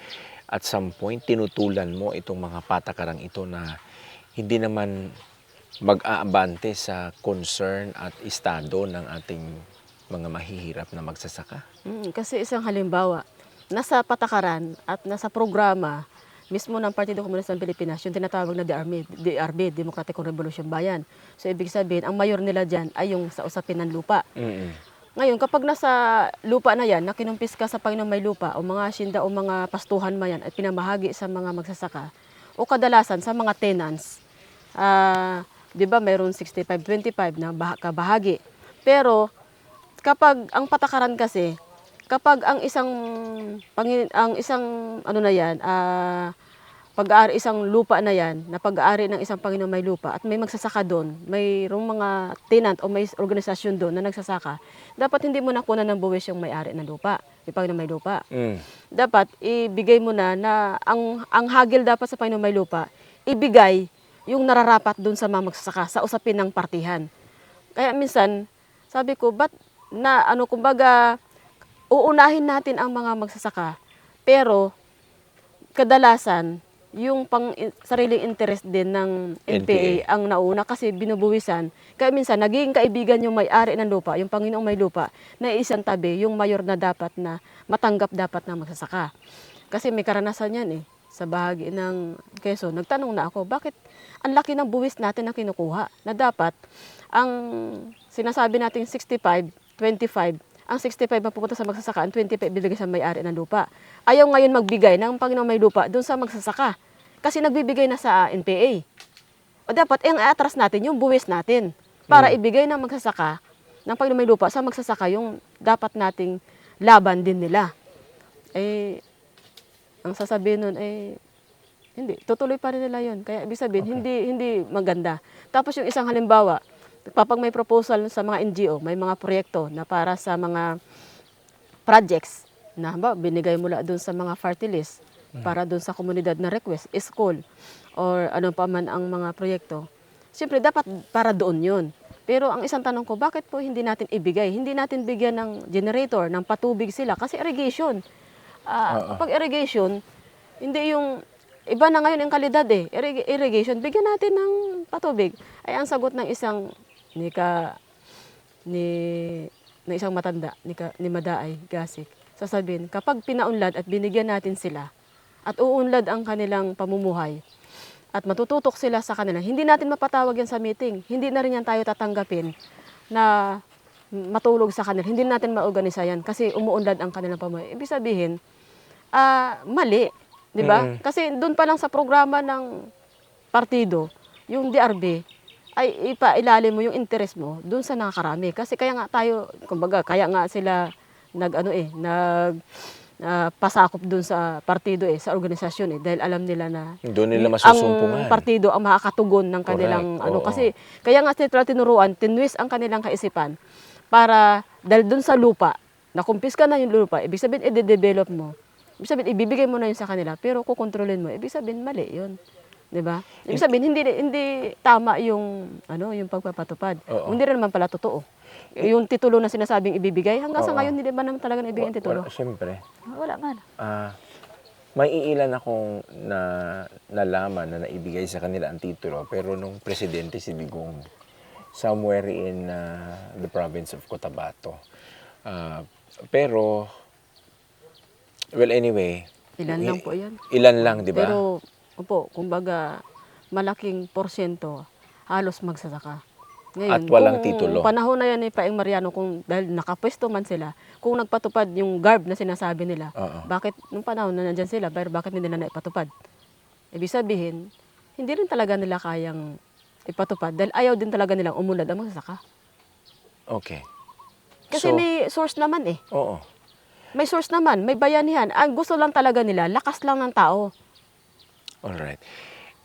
at some point tinutulan mo itong mga patakarang ito na hindi naman mag-aabante sa concern at estado ng ating mga mahihirap na magsasaka. Kasi isang halimbawa, nasa patakaran at nasa programa mismo ng Partido Komunista ng Pilipinas, yung tinatawag na DRB, Demokratikong Revolusyon Bayan. So ibig sabihin, ang mayor nila dyan ay yung sa usapin ng lupa. Ngayon, kapag nasa lupa na yan, na kinumpis ka sa Panginoong may lupa, o mga asyenda o mga pastuhan man yan, at pinamahagi sa mga magsasaka, o kadalasan sa mga tenants, di ba mayroon 65-25 na kabahagi. Pero kapag ang patakaran kasi, kapag ang isang ano na yan, pag-aari isang lupa na yan, na pag-aari ng isang Panginoon may lupa at may magsasaka doon, mayroong mga tenant o may organisasyon doon na nagsasaka, dapat hindi mo nakunan ng buwis yung may-ari ng lupa, yung Panginoon may lupa. Dapat ibigay mo na ang hagil dapat sa Panginoon may lupa, ibigay yung nararapat doon sa mga magsasaka sa usapin ng partihan. Kaya minsan, sabi ko, kumbaga, uunahin natin ang mga magsasaka, pero kadalasan, yung sariling interest din ng NPA ang nauna kasi binubuwisan. Kaya minsan, naging kaibigan yung may-ari ng lupa, yung Panginoong may lupa, na isang tabi, yung mayor na dapat na matanggap dapat ng magsasaka. Kasi may karanasan yan sa bahagi ng Quezon. Nagtanong na ako, bakit ang laki ng buwis natin na kinukuha? Na dapat, ang sinasabi nating 65-25, ang 65 mapupunta sa magsasaka, ang 25 bibigay sa may-ari ng lupa. Ayaw ngayon magbigay ng Panginoong may lupa doon sa magsasaka. Kasi nagbibigay na sa NPA. O dapat, ang atras natin yung buwis natin para ibigay ng magsasaka, ng Panginoong may lupa sa magsasaka yung dapat nating laban din nila. Ang sasabihin nun, hindi, tutuloy pa rin nila yun. Kaya ibig sabihin, hindi maganda. Tapos yung isang halimbawa, kapag may proposal sa mga NGO, may mga proyekto na para sa mga projects na binigay mula doon sa mga party list para doon sa komunidad na request, school, or ano pa man ang mga proyekto. Siyempre, dapat para doon yun. Pero ang isang tanong ko, bakit po hindi natin ibigay? Hindi natin bigyan ng generator, ng patubig sila, kasi irrigation. Pag irrigation, hindi yung iba na ngayon ang kalidad irrigation, bigyan natin ng patubig. Ay ang sagot ng isang ng isang matanda, ni Madaay Gasik, sasabihin, kapag pinaunlad at binigyan natin sila, at uunlad ang kanilang pamumuhay, at matututok sila sa kanila, hindi natin mapatawag yan sa meeting. Hindi na rin yan tayo tatanggapin na matulog sa kanila. Hindi natin maorganisa yan kasi umuunlad ang kanilang pamumuhay. Ibig sabihin, mali. Di ba? Kasi doon pa lang sa programa ng partido, yung DRB, ay ipailalim mo yung interest mo doon sa nakakarami. Kasi kaya nga tayo, kumbaga, kaya nga sila pasakop doon sa partido sa organisasyon dahil alam nila na doon nila masusumpungan. Ang partido ang makakatugon ng kanilang kasi kaya nga sila tinuruan, tinwist ang kanilang kaisipan para dahil doon sa lupa, nakumpis ka na yung lupa, ibig sabihin i-develop mo. Ibig sabihin ibibigay mo na yun sa kanila pero kukontrolin mo. Ibig sabihin mali yun. 'Di ba? Ibig sabihin hindi tama yung yung pagpapatupad. Hindi rin naman pala totoo. Yung titulo na sinasabing ibibigay, hanggang sa ngayon hindi ba naman talaga naibigay ang titulo? Siyempre. Wala nga. May iilan akong nalaman na naibigay sa kanila ang titulo, pero nung presidente si Digong, somewhere in the province of Cotabato. Pero, well anyway. Ilan lang po yan. Ilan lang, di ba? Pero, kumbaga, malaking porsyento, halos magsasaka. Ngayon, at walang titulo. Panahon na yan ni Paeng Mariano, dahil nakapwesto man sila, kung nagpatupad yung garb na sinasabi nila, bakit nung panahon na nandyan sila, pero bakit hindi na naipatupad? Ibig sabihin, hindi rin talaga nila kayang ipatupad dahil ayaw din talaga nilang umunlad ang magsasaka. Okay. Kasi So, may source naman eh. oo. May source naman, may bayanihan. Ang gusto lang talaga nila, lakas lang ng tao. Alright.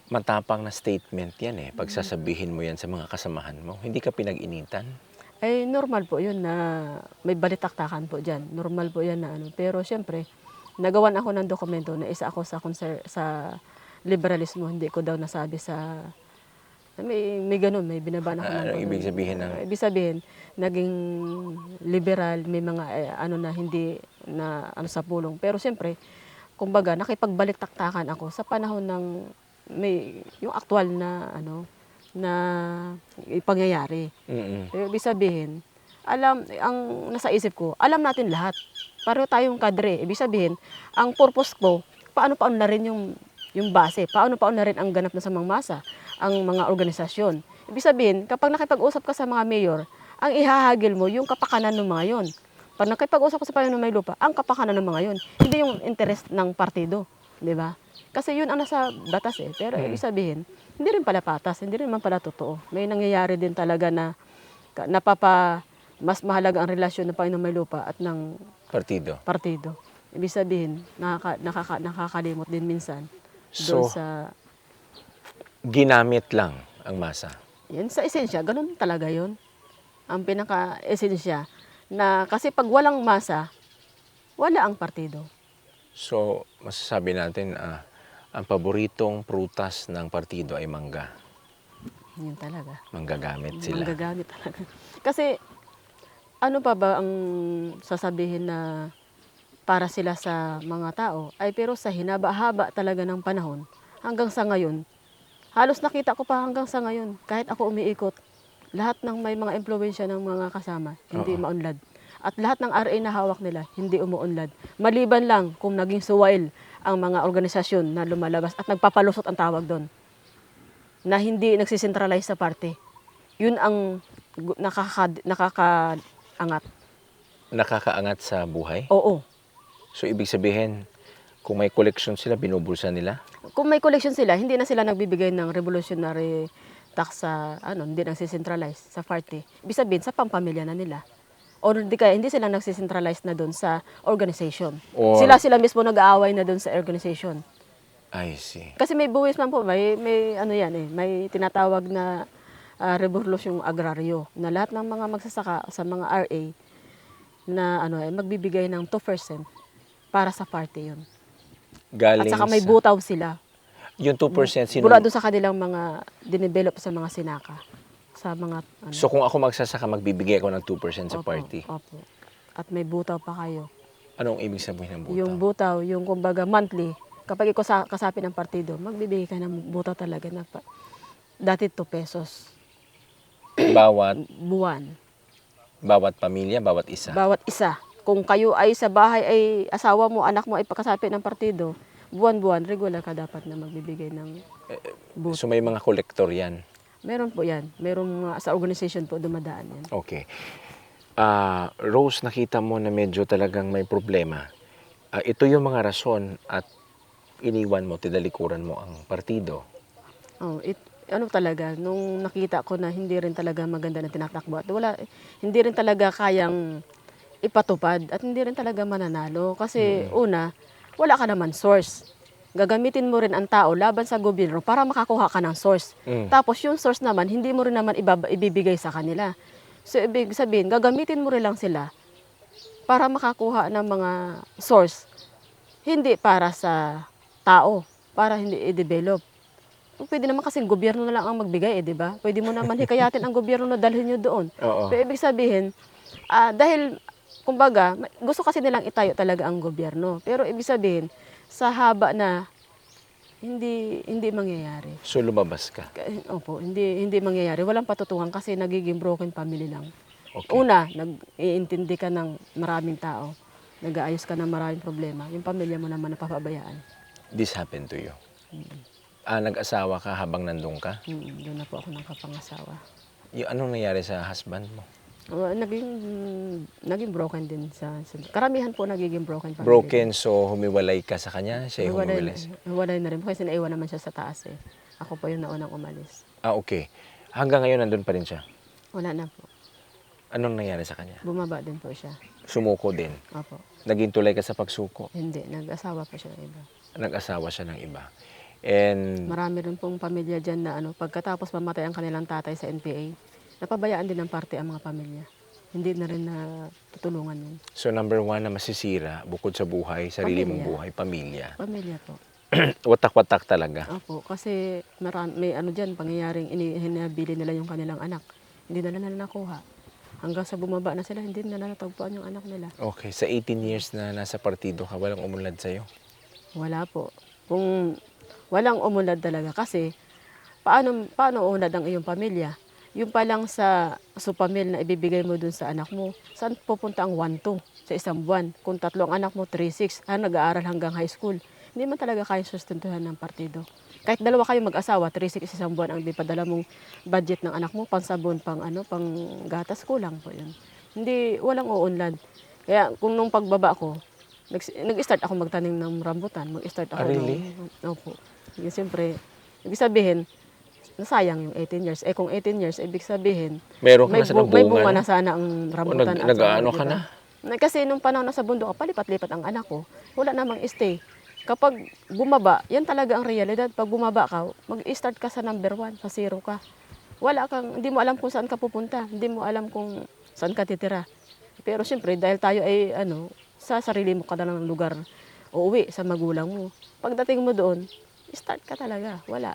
Matapang na statement yan eh. Pagsasabihin mo yan sa mga kasamahan mo. Hindi ka pinag-initan. Eh, normal po yun na may balitaktakan po dyan. Normal po yan na ano. Pero syempre, nagawan ako ng dokumento na isa ako sa liberalismo. Hindi ko daw nasabi sa... May ganun, may binabaan ako ng... Anong ibig sabihin ng... Ibig sabihin, naging liberal, may mga ano na hindi na ano sa pulong. Pero siyempre, kumbaga, nakipagbalik-taktakan ako sa panahon ng may yung aktual na ano na pangyayari. Pero ibig sabihin, ang nasa isip ko, alam natin lahat. Pareho tayong kadre. Ibig sabihin, ang purpose ko, paano paon na rin yung base, paano paon na rin ang ganap na sa mga masa, ang mga organisasyon. Ibig sabihin, kapag nakipag-usap ka sa mga mayor, ang ihahagil mo yung kapakanan ng mga yon. Pag nakipag-usap ka sa Panginoon may lupa, ang kapakanan ng mga yon, hindi yung interest ng partido, di ba? Kasi yun ang nasa batas eh. Pero ibig sabihin, hindi rin pala patas, hindi rin man pala totoo. May nangyayari din talaga na mas mahalaga ang relasyon ng Panginoon may lupa at ng partido. Ibig sabihin, nakakalimot din minsan doon So, sa... ginamit lang ang masa. Yan, sa esensya, ganun talaga yun. Ang pinaka-esensya na kasi pag walang masa, wala ang partido. So, masasabi natin, ang paboritong prutas ng partido ay mangga. Yun talaga. Manggagamit sila. Manggagamit talaga. Kasi, ano pa ba ang sasabihin na para sila sa mga tao? Ay pero sa hinaba-haba talaga ng panahon, hanggang sa ngayon, halos nakita ko pa hanggang sa ngayon, kahit ako umiikot, lahat ng may mga impluwensya ng mga kasama, hindi maunlad. At lahat ng RA na hawak nila, hindi umuunlad. Maliban lang kung naging suwail ang mga organisasyon na lumalabas at nagpapalusot ang tawag doon, na hindi nagsisentralize sa party. Yun ang nakakaangat. Nakakaangat sa buhay? Oo. So, ibig sabihin, kung may collection sila, binubulsa nila? Kung may collection sila, hindi na sila nagbibigay ng revolutionary tax sa, hindi nagsisentralize sa party. Ibig sabihin, sa pampamilya na nila. O hindi sila nagsisentralize na doon sa organization. Or, Sila mismo nag-aaway na doon sa organization. I see. Kasi may buwis man po, may ano yan eh, may tinatawag na revolusyong agraryo na lahat ng mga magsasaka sa mga RA na magbibigay ng 2% para sa party yun. Galing At saka may butaw sila. Yung 2% sino? Mula doon sa kanilang mga dinevelop sa mga sinaka. Sa mga So kung ako magsasaka, magbibigay ako ng 2% sa party. Opo. At may butaw pa kayo. Anong ibig sabihin ng butaw? Yung butaw, yung kumbaga monthly, kapag ikaw kasapi ng partido, magbibigay ka ng butaw talaga na dati 2 pesos. Bawat Buwan. bawat pamilya, bawat isa. Bawat isa. Kung kayo ay sa bahay ay asawa mo, anak mo ay pagkasapi ng partido, buwan-buwan, regular ka dapat na magbibigay ng butaw. So may mga kolektor yan. Meron po yan. Meron sa organization po dumadaan yan. Okay. Rose, nakita mo na medyo talagang may problema. Ito yung mga rason at iniwan mo, tinalikuran mo ang partido. Ano talaga, nung nakita ko na hindi rin talaga maganda na tinatakbo at hindi rin talaga kayang ipatupad at hindi rin talaga mananalo. Kasi una, wala ka naman source. Gagamitin mo rin ang tao laban sa gobyerno para makakuha ka ng source. Tapos yung source naman, hindi mo rin naman ibibigay sa kanila. So ibig sabihin, gagamitin mo rin lang sila para makakuha ng mga source. Hindi para sa tao, para hindi i-develop. Pwede naman kasi gobyerno na lang ang magbigay, di ba? Pwede mo naman hikayatin ang gobyerno na dalhin nyo doon. Oo. Pero ibig sabihin, dahil, kumbaga, gusto kasi nilang itayo talaga ang gobyerno. Pero ibig sabihin, sa haba na hindi mangyayari. So lumabas ka? Opo, hindi mangyayari. Walang patutungan kasi nagiging broken family lang. Okay. Una, nag-iintindi ka ng maraming tao. Nag-aayos ka ng maraming problema. Yung pamilya mo naman napapabayaan. This happened to you? Nag-asawa ka habang nandun ka? Doon na po ako nakapangasawa. Anong nangyari sa husband mo? Naging broken din karamihan po nagiging broken family. Broken, so humiwalay ka sa kanya? Siya yung humiwalay? Hiwalay na rin. Kasi naiwan naman siya sa taas eh. Ako po yung naunang umalis. Okay. Hanggang ngayon nandun pa rin siya. Wala na po. Anong nangyari sa kanya? Bumaba din po siya. Sumuko din. Opo. Naging tulay ka sa pagsuko. Hindi, nag-asawa po siya ng iba. Nag-asawa siya ng iba. And Marami rin pong pamilya dyan na pagkatapos mamatay ang kanilang tatay sa NPA, napabayaan din ng parte ang mga pamilya. Hindi na rin na tutulungan yun. so number one na masisira, bukod sa buhay, sarili mong Pamilya. buhay, pamilya. Pamilya po. Watak-watak talaga. Opo, kasi may dyan, pangyayaring hinabili nila yung kanilang anak. Hindi na nila nakuha. Hanggang sa bumaba na sila, hindi na natagpuan yung anak nila. Okay, sa 18 years na nasa partido ka, walang umunlad sa'yo? Wala po. Kung walang umunlad talaga, kasi paano uunlad ang iyong pamilya? Yung pa lang sa supamil na ibibigay mo dun sa anak mo, saan pupunta ang 1-2 sa isang buwan? Kung 3 ang anak mo, 3-6, nag-aaral hanggang high school. Hindi man talaga kaya sustentuhan ng partido. Kahit 2 kayo mag-asawa, 3-6 isang buwan ang ipadala mong budget ng anak mo, pang sabon, pang gatas, kulang po yun. Hindi, walang uunlad. Kaya kung nung pagbaba ko, nag-start ako magtanim ng rambutan. Mag-start ako Really? Opo. Siyempre, ibig sabihin, nasayang yung 18 years. Kung 18 years, ibig sabihin, Meron ka na sa may bunga, bunga no? na sana ang rambutan. Nag-aano ka diba? Kasi nung panahon na sa bundok, palipat-lipat ang anak ko. Wala namang stay. Kapag bumaba, yan talaga ang realidad. Pag bumaba ka, mag-start ka sa number 1, sa 0 ka. Hindi mo alam kung saan ka pupunta. Hindi mo alam kung saan ka titira. Pero siyempre, dahil tayo ay sa sarili mo ka na ng lugar, uuwi sa magulang mo. Pagdating mo doon, start ka talaga. Wala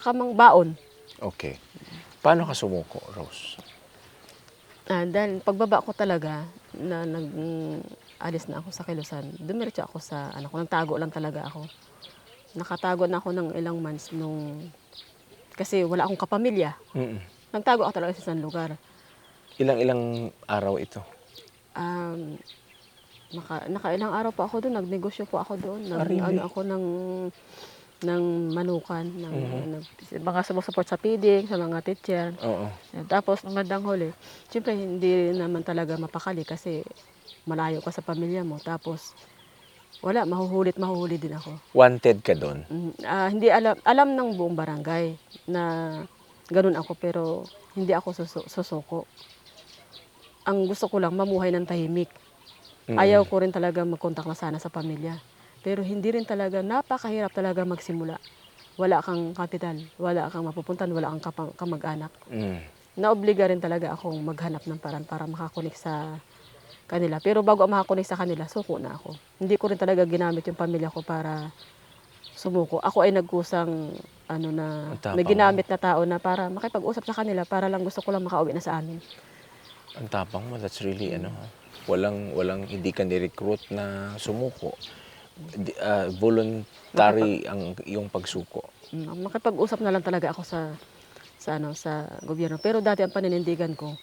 ka mang baon. Okay. Paano ka sumuko, Rose? Dahil pagbaba ko talaga, alis na ako sa Kilusan, dumiretso ako sa nagtago lang talaga ako. Nakatago na ako ng ilang months kasi wala akong kapamilya. Mm-mm. Nagtago ako talaga sa isang lugar. Ilang araw ito? Nakailang araw po ako doon, nagnegosyo po ako doon. Ako ng manukan, mga support sa feeding, sa mga teacher. Oo. Tapos, bandang huli, siyempre hindi naman talaga mapakali kasi malayo ka sa pamilya mo. Tapos, mahuhuli din ako. Wanted ka doon? Hindi alam ng buong barangay na ganun ako, pero hindi ako susuko. Ang gusto ko lang, mamuhay ng tahimik. Ayaw ko rin talaga mag-contact na sana sa pamilya. Pero hindi rin talaga, napakahirap talaga magsimula. Wala kang kapital, wala kang mapupuntan, wala kang kamag-anak. Naobliga rin talaga akong maghanap ng paraan para makakunik sa kanila. Pero bago ako makakunik sa kanila, suko na ako. Hindi ko rin talaga ginamit yung pamilya ko para sumuko. Ako ay nagkusang may ginamit na tao na para makipag-usap sa kanila, para lang gusto ko lang makauwi na sa amin. Ang tapang mo, that's really walang hindi ka ni-recruit na sumuko. Voluntary ang iyong pagsuko. Makipag-usap na lang talaga ako sa gobyerno. Pero dati ang paninindigan ko,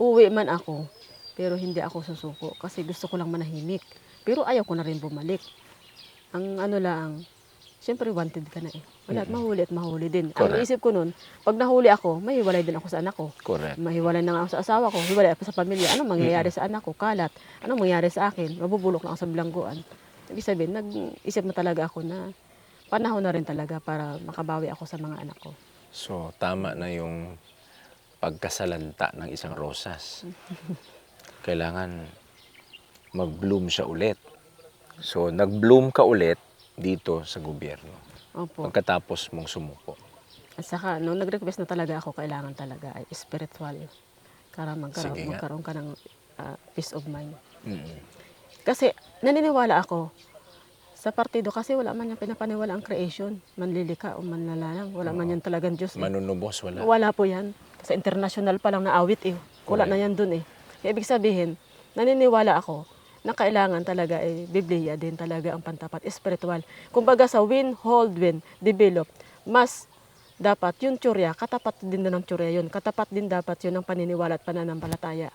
uwi man ako, pero hindi ako susuko kasi gusto ko lang manahimik. Pero ayaw ko na rin bumalik. Ang siyempre wanted ka na eh. Wala, mahuli din. Correct. Ang isip ko nun, pag nahuli ako, mahiwalay din ako sa anak ko. Correct. Mahiwalay na nga ako sa asawa ko, hiwalay ako sa pamilya. Anong mangyayari sa anak ko? Kalat. Anong mangyayari sa akin? Mabubulok na ako sa bilangguan. Ibig sabihin, nag-isip na talaga ako na panahon na rin talaga para makabawi ako sa mga anak ko. So, tama na yung pagkasalanta ng isang rosas. Kailangan mag-bloom siya ulit. So, nag-bloom ka ulit dito sa gobyerno. Opo. Pagkatapos mong sumuko. At saka, nung nag-request na talaga ako, kailangan talaga ay spiritual. Para magkaroon ka ng peace of mind. Kasi naniniwala ako sa partido kasi wala man yung pinapaniwala ang creation. Manlilika o manlalalang. Wala man yan talagang Diyos. Manunubos, wala. Wala po yan. Sa international pa lang na awit eh. Wala na yan dun eh. Kaya ibig sabihin, naniniwala ako na kailangan talaga Biblia din talaga ang pantapat, spiritual. Kumbaga sa win, hold, win, develop, mas dapat yung tsurya, katapat din ng tsurya yun. Katapat din dapat yun ang paniniwala at pananampalataya.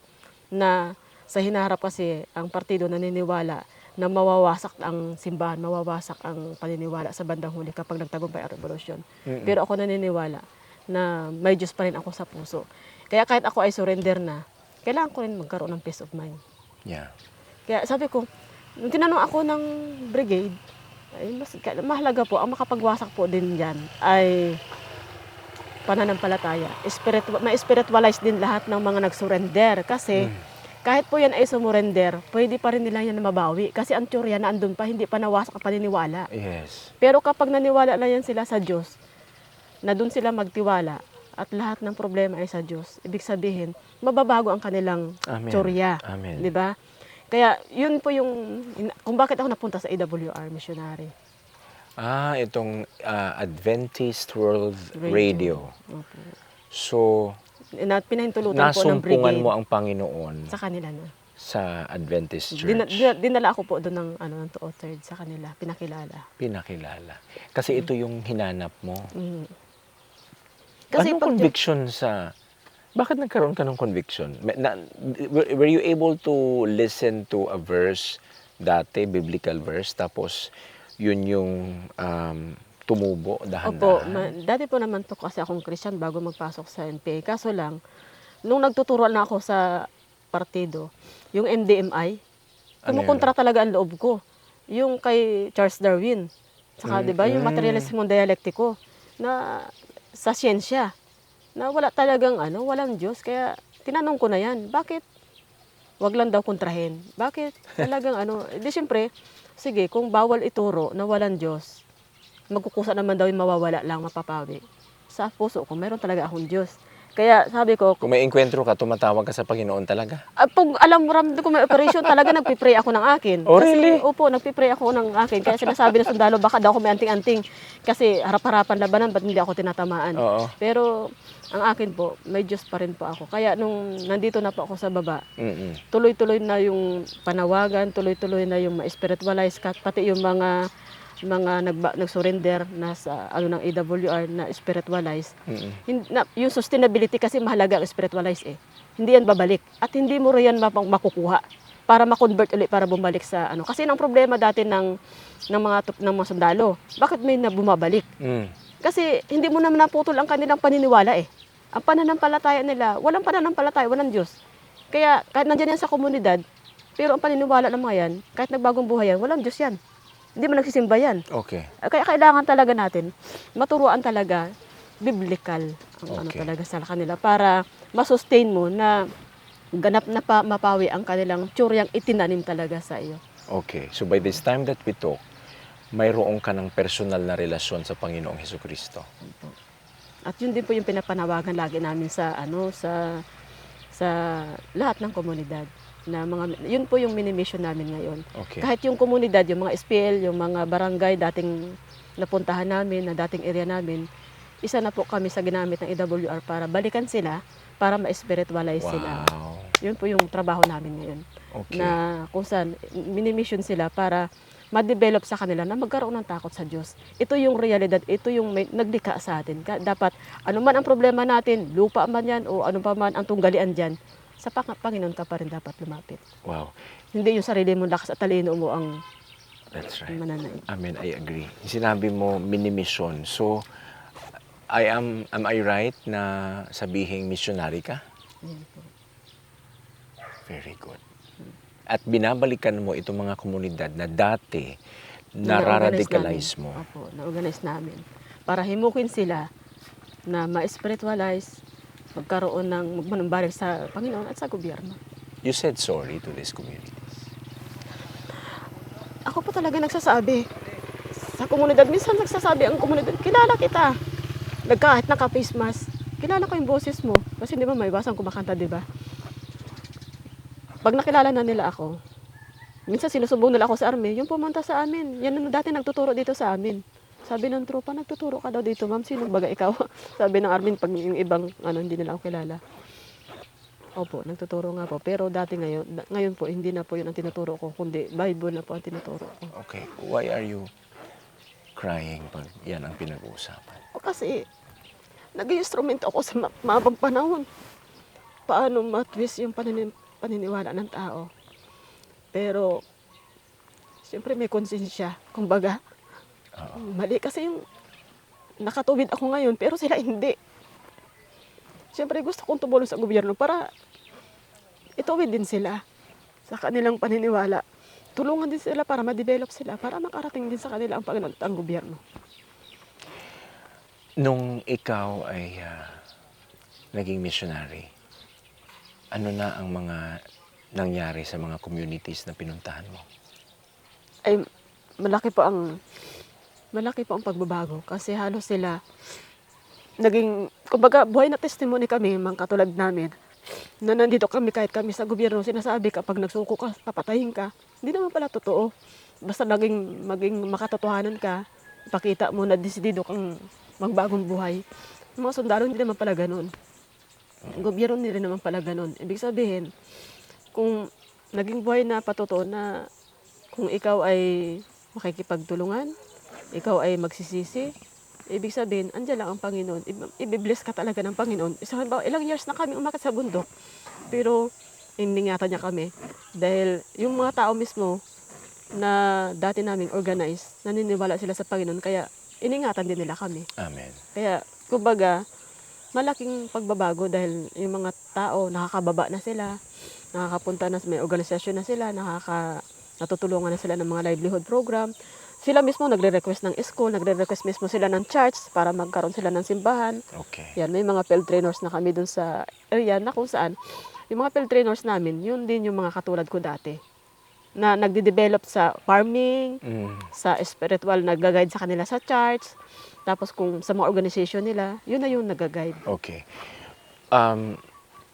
Na sa hinaharap kasi ang partido naniniwala na mawawasak ang simbahan, mawawasak ang paniniwala sa bandang huli kapag nagtagumpay ang revolusyon. Pero ako naniniwala na may Diyos pa rin ako sa puso. Kaya kahit ako ay surrender na, kailangan ko rin magkaroon ng peace of mind. Yeah. Kaya sabi ko, nung tinanong ako ng brigade, Ay, mahalaga po, ang makapagwasak po din diyan ay pananampalataya. Ma-spiritualize din lahat ng mga nag-surrender kasi kahit po yan ay sumurrender, pwede pa rin nila yan mabawi. Kasi ang tsorya na andun pa, hindi pa nawasak ang paniniwala. Yes. Pero kapag naniwala na yan sila sa Diyos, na doon sila magtiwala, at lahat ng problema ay sa Diyos, ibig sabihin, mababago ang kanilang Amen. tsorya. Amen. Di ba? Kaya yun po yung, kung bakit ako napunta sa AWR missionary. Itong Adventist World Radio. Opo. So, Pinahintulutan po ng nasumpungan brigade mo ang Panginoon sa kanila na. sa Adventist Church. Dinala ako po doon ng 2/3 sa kanila, pinakilala. Pinakilala. Kasi ito yung hinanap mo. Mm. Anong conviction bakit nagkaroon ka ng conviction? Were you able to listen to a verse dati, biblical verse, tapos yun yung tumubo, Opo, dahan-dahan? dati po naman po kasi akong Christian bago magpasok sa NPA. Kaso lang, nung nagtuturuan na ako sa partido, yung MDMI, kumukontra talaga ang loob ko. Yung kay Charles Darwin, saka 'di ba, yung materialismong dialektiko na sa siyensya, na wala talagang walang Diyos. Kaya tinanong ko na yan, bakit wag lang daw kontrahin? Bakit talagang di siyempre, sige, kung bawal ituro na walang Diyos, magkukusa naman daw yung mawawala lang, mapapawi. Sa puso ko, meron talaga akong Diyos. Kaya sabi ko, Kung may enkwentro ka, tumatawag ka sa Panginoon talaga? pag alam mo ramdam ko may operation, talaga nagpipray ako ng akin. Oh, really? Opo, nagpipray ako ng akin. Kaya sinasabi ng sundalo, baka daw ako may anting-anting. Kasi harap-harapan labanan, ba't hindi ako tinatamaan? Oo. Pero ang akin po, may Diyos pa rin po ako. Kaya nung nandito na po ako sa baba, Mm-mm. tuloy-tuloy na yung panawagan, tuloy-tuloy na yung ma-spiritualize, pati yung mga nag-surrender na sa ng AWR na spiritualize. Yung sustainability kasi mahalaga ang spiritualize eh. Hindi yan babalik at hindi mo rin yan makukuha para ma-convert ulit para bumalik sa Kasi ang problema dati ng mga sundalo, bakit may na bumabalik? Kasi hindi mo naman naputol ang kanilang paniniwala eh. Ang pananampalataya nila, walang pananampalataya, walang Diyos. Kaya kahit nandiyan yan sa komunidad, pero ang paniniwala ng mga yan, kahit nagbagong buhay yan, walang Diyos yan. Hindi mo nagsisimba yan. Okay. Kaya kailangan talaga natin maturuan talaga biblical ang Okay. talaga sa kanila para masustain mo na ganap na mapawi ang kanilang tsuryang itinanim talaga sa iyo. Okay. So by this time that we talk, mayroon ka ng personal na relasyon sa Panginoong Hesukristo. At yun din po yung pinapanawagan lagi namin sa sa lahat ng komunidad. Yun po yung mini-mission namin ngayon. Okay. Kahit yung komunidad, yung mga SPL, yung mga barangay dating napuntahan namin, na dating area namin, isa na po kami sa ginamit ng AWR para balikan sila, para ma-spiritualize sila. Wow. Yun po yung trabaho namin ngayon. Okay. Na kung saan, mini-mission sila para ma-develop sa kanila na magkaroon ng takot sa Diyos. Ito yung realidad, ito yung naglikha sa atin. Dapat, ano man ang problema natin, lupa man yan o ano pa man ang tunggalian dyan, sa Panginoon ka pa rin dapat lumapit. Wow. Hindi yung sarili mo lakas at talino mo ang That's right. mananaig. Amen, I agree. Sinabi mo mini-mission. So, am I right na sabihing missionary ka? Ayun po. Very good. At binabalikan mo itong mga komunidad na dati nararadicalize mo. Opo, na-organize namin. Para himukin sila na ma-spiritualize, magkaroon ng magmanumbalik sa Panginoon at sa gobyerno. You said sorry to these communities. Ako po talaga nagsasabi. Sa komunidad, minsan nagsasabi ang komunidad, kilala kita. Kahit naka-face mask, kilala ko yung boses mo. Kasi hindi ba maiwasan kumakanta, di ba? Pag nakilala na nila ako, minsan sinusubong nila ako sa army, yung pumunta sa amin. Yan na dati nagtuturo dito sa amin. Sabi ng tropa, nagtuturo ka daw dito, ma'am. Sino baga ikaw? Sabi ng army, pag yung ibang, hindi nila ako kilala. Opo, nagtuturo nga po. Pero dati ngayon po, hindi na po yun ang tinuturo ko, kundi Bible na po ang tinuturo ko. Okay. Why are you crying pag yan ang pinag-uusapan? O kasi, nag-instrumento ako sa mabang panahon. Paano matwist yung paniniwala ng tao. Pero, siyempre may konsensya. Kumbaga, mali kasi yung nakatuwid ako ngayon, pero sila hindi. Siyempre gusto kong tumulong sa gobyerno para ituwid din sila sa kanilang paniniwala. tulungan din sila para ma-develop sila, para makarating din sa kanila ang Panginoon at ang gobyerno. Nung ikaw ay naging missionary, ano na ang mga nangyari sa mga communities na pinuntahan mo? Ay malaki po ang pagbabago kasi halos sila naging, kumbaga, buhay na testimony kami, mga katulad namin, na nandito kami kahit kami sa gobyerno, sinasabi kapag nagsuko ka, papatayin ka. Hindi naman pala totoo. Basta maging makatotohanan ka, ipakita mo na desidido kang magbagong buhay. Yung mga sundalo hindi naman pala ganun. Ang gobyerno hindi rin naman pala ganun. Ibig sabihin, kung naging buhay na patotoo na kung ikaw ay makikipagtulungan, ikaw ay magsisisi, ibig sabihin, andyan lang ang Panginoon. Ibibless ka talaga ng Panginoon. Ilang years na kami umakyat sa bundok, pero iningatan niya kami. Dahil yung mga tao mismo na dati naming organize, naniniwala sila sa Panginoon, kaya iningatan din nila kami. Amen. Kaya, kumbaga, malaking pagbabago dahil yung mga tao, nakakababa na sila, nakakapunta na, may organisasyon na sila, natutulungan na sila ng mga livelihood program. Sila mismo nagre-request ng school, nagre-request mismo sila ng church para magkaroon sila ng simbahan. Okay. Yan, may mga field trainers na kami dun sa area na kung saan, yung mga field trainers namin, yun din yung mga katulad ko dati, na nagde-develop sa farming, sa spiritual, nag-guide sa kanila sa church, tapos kung sa mga organization nila, yun na yung nag-guide. Okay.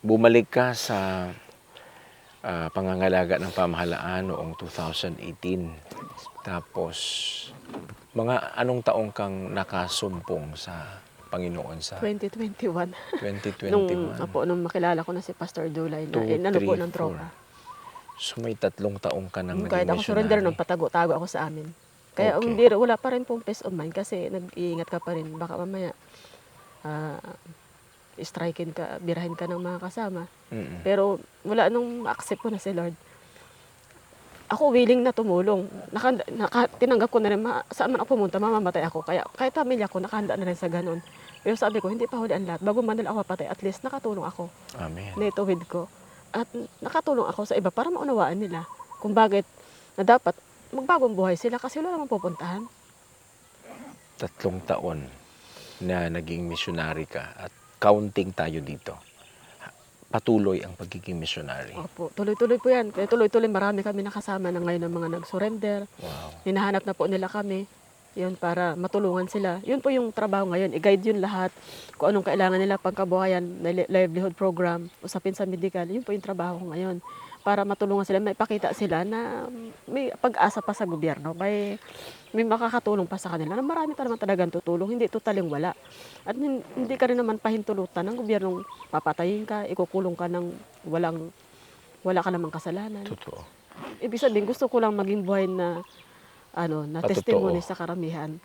Bumalik ka sa pangangalaga ng pamahalaan noong 2018. Tapos, mga anong taong kang nakasumpong sa Panginoon sa 2021. 2021? Nung makilala ko na si Pastor Dulay na 2, inano po 3, ng tropa. 4. So may 3 taong ka nang Kahit naging ako surrender missionary. nung patago-tago ako sa amin. Kaya Okay. wala pa rin pong peace of mind kasi nag-iingat ka pa rin. Baka mamaya strikin ka, birahin ka ng mga kasama. Pero wala nung accept ko na si Lord. Ako willing na tumulong. Tinanggap ko na rin, saan man ako pumunta, mamamatay ako. Kaya kahit pamilya ko, nakahanda na rin sa ganun. Pero sabi ko, hindi pa huli ang lahat. Bago man nila ako mapatay, at least nakatulong ako. Amen. Naituwid ko. At nakatulong ako sa iba para maunawaan nila kung bakit na dapat magbagong buhay sila kasi wala namang pupuntahan. 3 taon na naging missionary ka at counting tayo dito. Patuloy ang pagiging missionary. Opo, tuloy-tuloy po yan. Kaya tuloy-tuloy marami kami nakasama na ngayon ng mga nag-surrender. Wow. Hinahanap na po nila kami. Yun, para matulungan sila. Yun po yung trabaho ngayon. I-guide yun lahat. Kung anong kailangan nila pangkabuhayan, livelihood program, usapin sa medical. Yun po yung trabaho ko ngayon. Para matulungan sila, may pakita sila na may pag-asa pa sa gobyerno. May makakatulong pa sa kanila. Na marami naman talagang tutulong. Hindi totaling wala. At hindi ka rin naman pahintulutan ng gobyernong papatayin ka, ikukulong ka ng wala ka namang kasalanan. Totoo. Ibig sabihin, gusto ko lang maging buhay na Patotoo. testimony sa karamihan.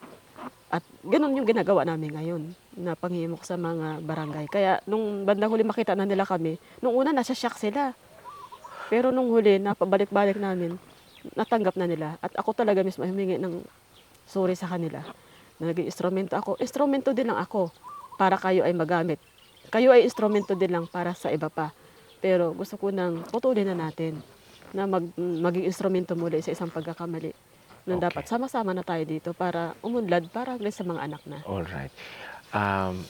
At ganun yung ginagawa namin ngayon, na panghihimok sa mga barangay. Kaya nung bandang huli makita na nila kami, nung una nasa-shock sila. Pero nung huli, napabalik-balik namin, natanggap na nila. At ako talaga mismo humingi ng sorry sa kanila. Na naging instrumento ako. Instrumento din lang ako para kayo ay magamit. Kayo ay instrumento din lang para sa iba pa. Pero gusto ko nang putulin na natin na maging instrumento muli sa isang pagkakamali. Na Okay. dapat sama-sama na tayo dito para umunlad para hanggang sa mga anak na. Alright.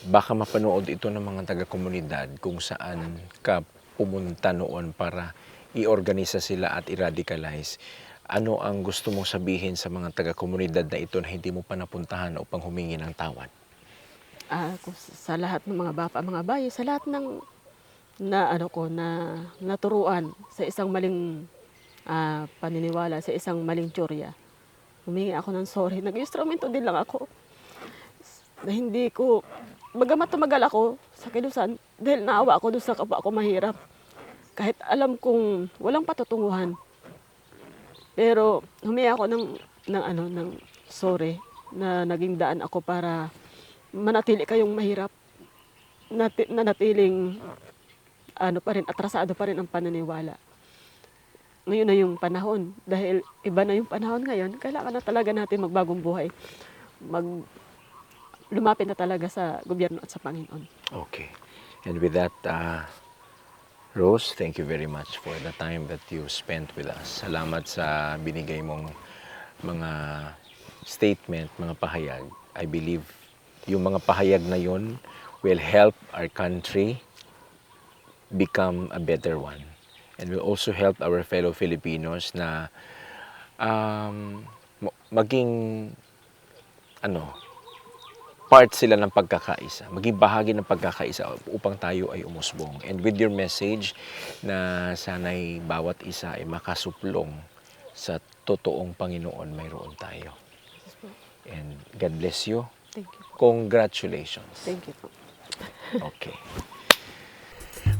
Baka mapanood ito ng mga taga-komunidad kung saan ka pumunta noon para i-organisa sila at i-radicalize. Ano ang gusto mong sabihin sa mga taga-komunidad na ito na hindi mo pa napuntahan upang humingi ng tawad? Sa lahat ng mga bapa, mga bayi, sa lahat ng na naturuan sa isang maling paniniwala, sa isang maling tsorya, humingi ako ng sorry. Nag-instrumento din lang ako. Na hindi ko, bagamat tumagal ako sa kilusan, dahil naawa ako doon sa kapwa ko mahirap. Kahit alam kong walang patutunguhan. Pero humingi ako ng sorry na naging daan ako para manatili kayong mahirap. Natiling pa rin, atrasado pa rin ang paniniwala. Ngayon na yung panahon. Dahil iba na yung panahon ngayon, kailangan na talaga natin magbagong buhay. Lumapit na talaga sa gobyerno at sa Panginoon. Okay. And with that, Rose, thank you very much for the time that you spent with us. Salamat sa binigay mong mga statement, mga pahayag. I believe yung mga pahayag na yun will help our country become a better one. And will also help our fellow Filipinos na maging part sila ng pagkakaisa, maging bahagi ng pagkakaisa upang tayo ay umusbong. And with your message na sana'y bawat isa ay makasuplong sa totoong Panginoon, mayroon tayo. And God bless you. Thank you. Congratulations. Thank you po. Okay.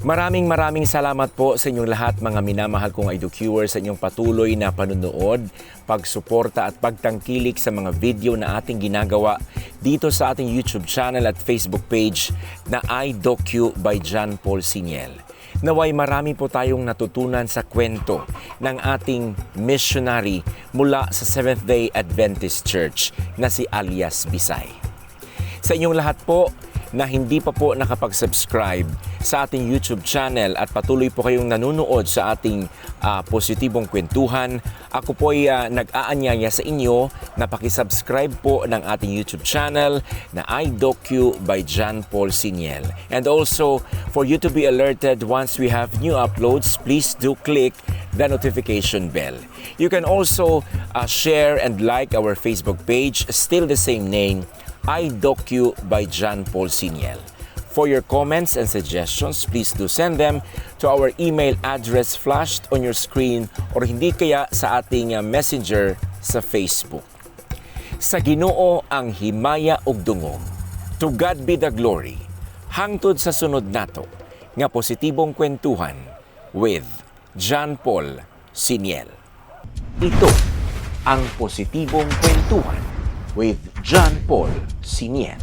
Maraming salamat po sa inyong lahat, mga minamahal kong IDOQers, sa inyong patuloy na panunood, pagsuporta at pagtangkilik sa mga video na ating ginagawa dito sa ating YouTube channel at Facebook page na IDOQ by John Paul Siniel. Naway marami po tayong natutunan sa kwento ng ating missionary mula sa Seventh-day Adventist Church na si Alias Bisay. Sa inyong lahat po na hindi pa po nakapag-subscribe sa ating YouTube channel at patuloy po kayong nanonood sa ating positibong kwentuhan, ako po ay nag-aanyaya sa inyo na pakisubscribe po ng ating YouTube channel na IDOQ by John Paul Siniel. And also, for you to be alerted once we have new uploads, please do click the notification bell. You can also share and like our Facebook page, still the same name, IDOQ by John Paul Siniel. For your comments and suggestions, please do send them to our email address flashed on your screen or hindi kaya sa ating messenger sa Facebook. Sa Ginoo ang himaya ug dungog. To God be the glory. Hangtod sa sunod nato nga positibong kwentuhan with John Paul Siniel. Ito ang positibong kwentuhan with John Paul Siniel.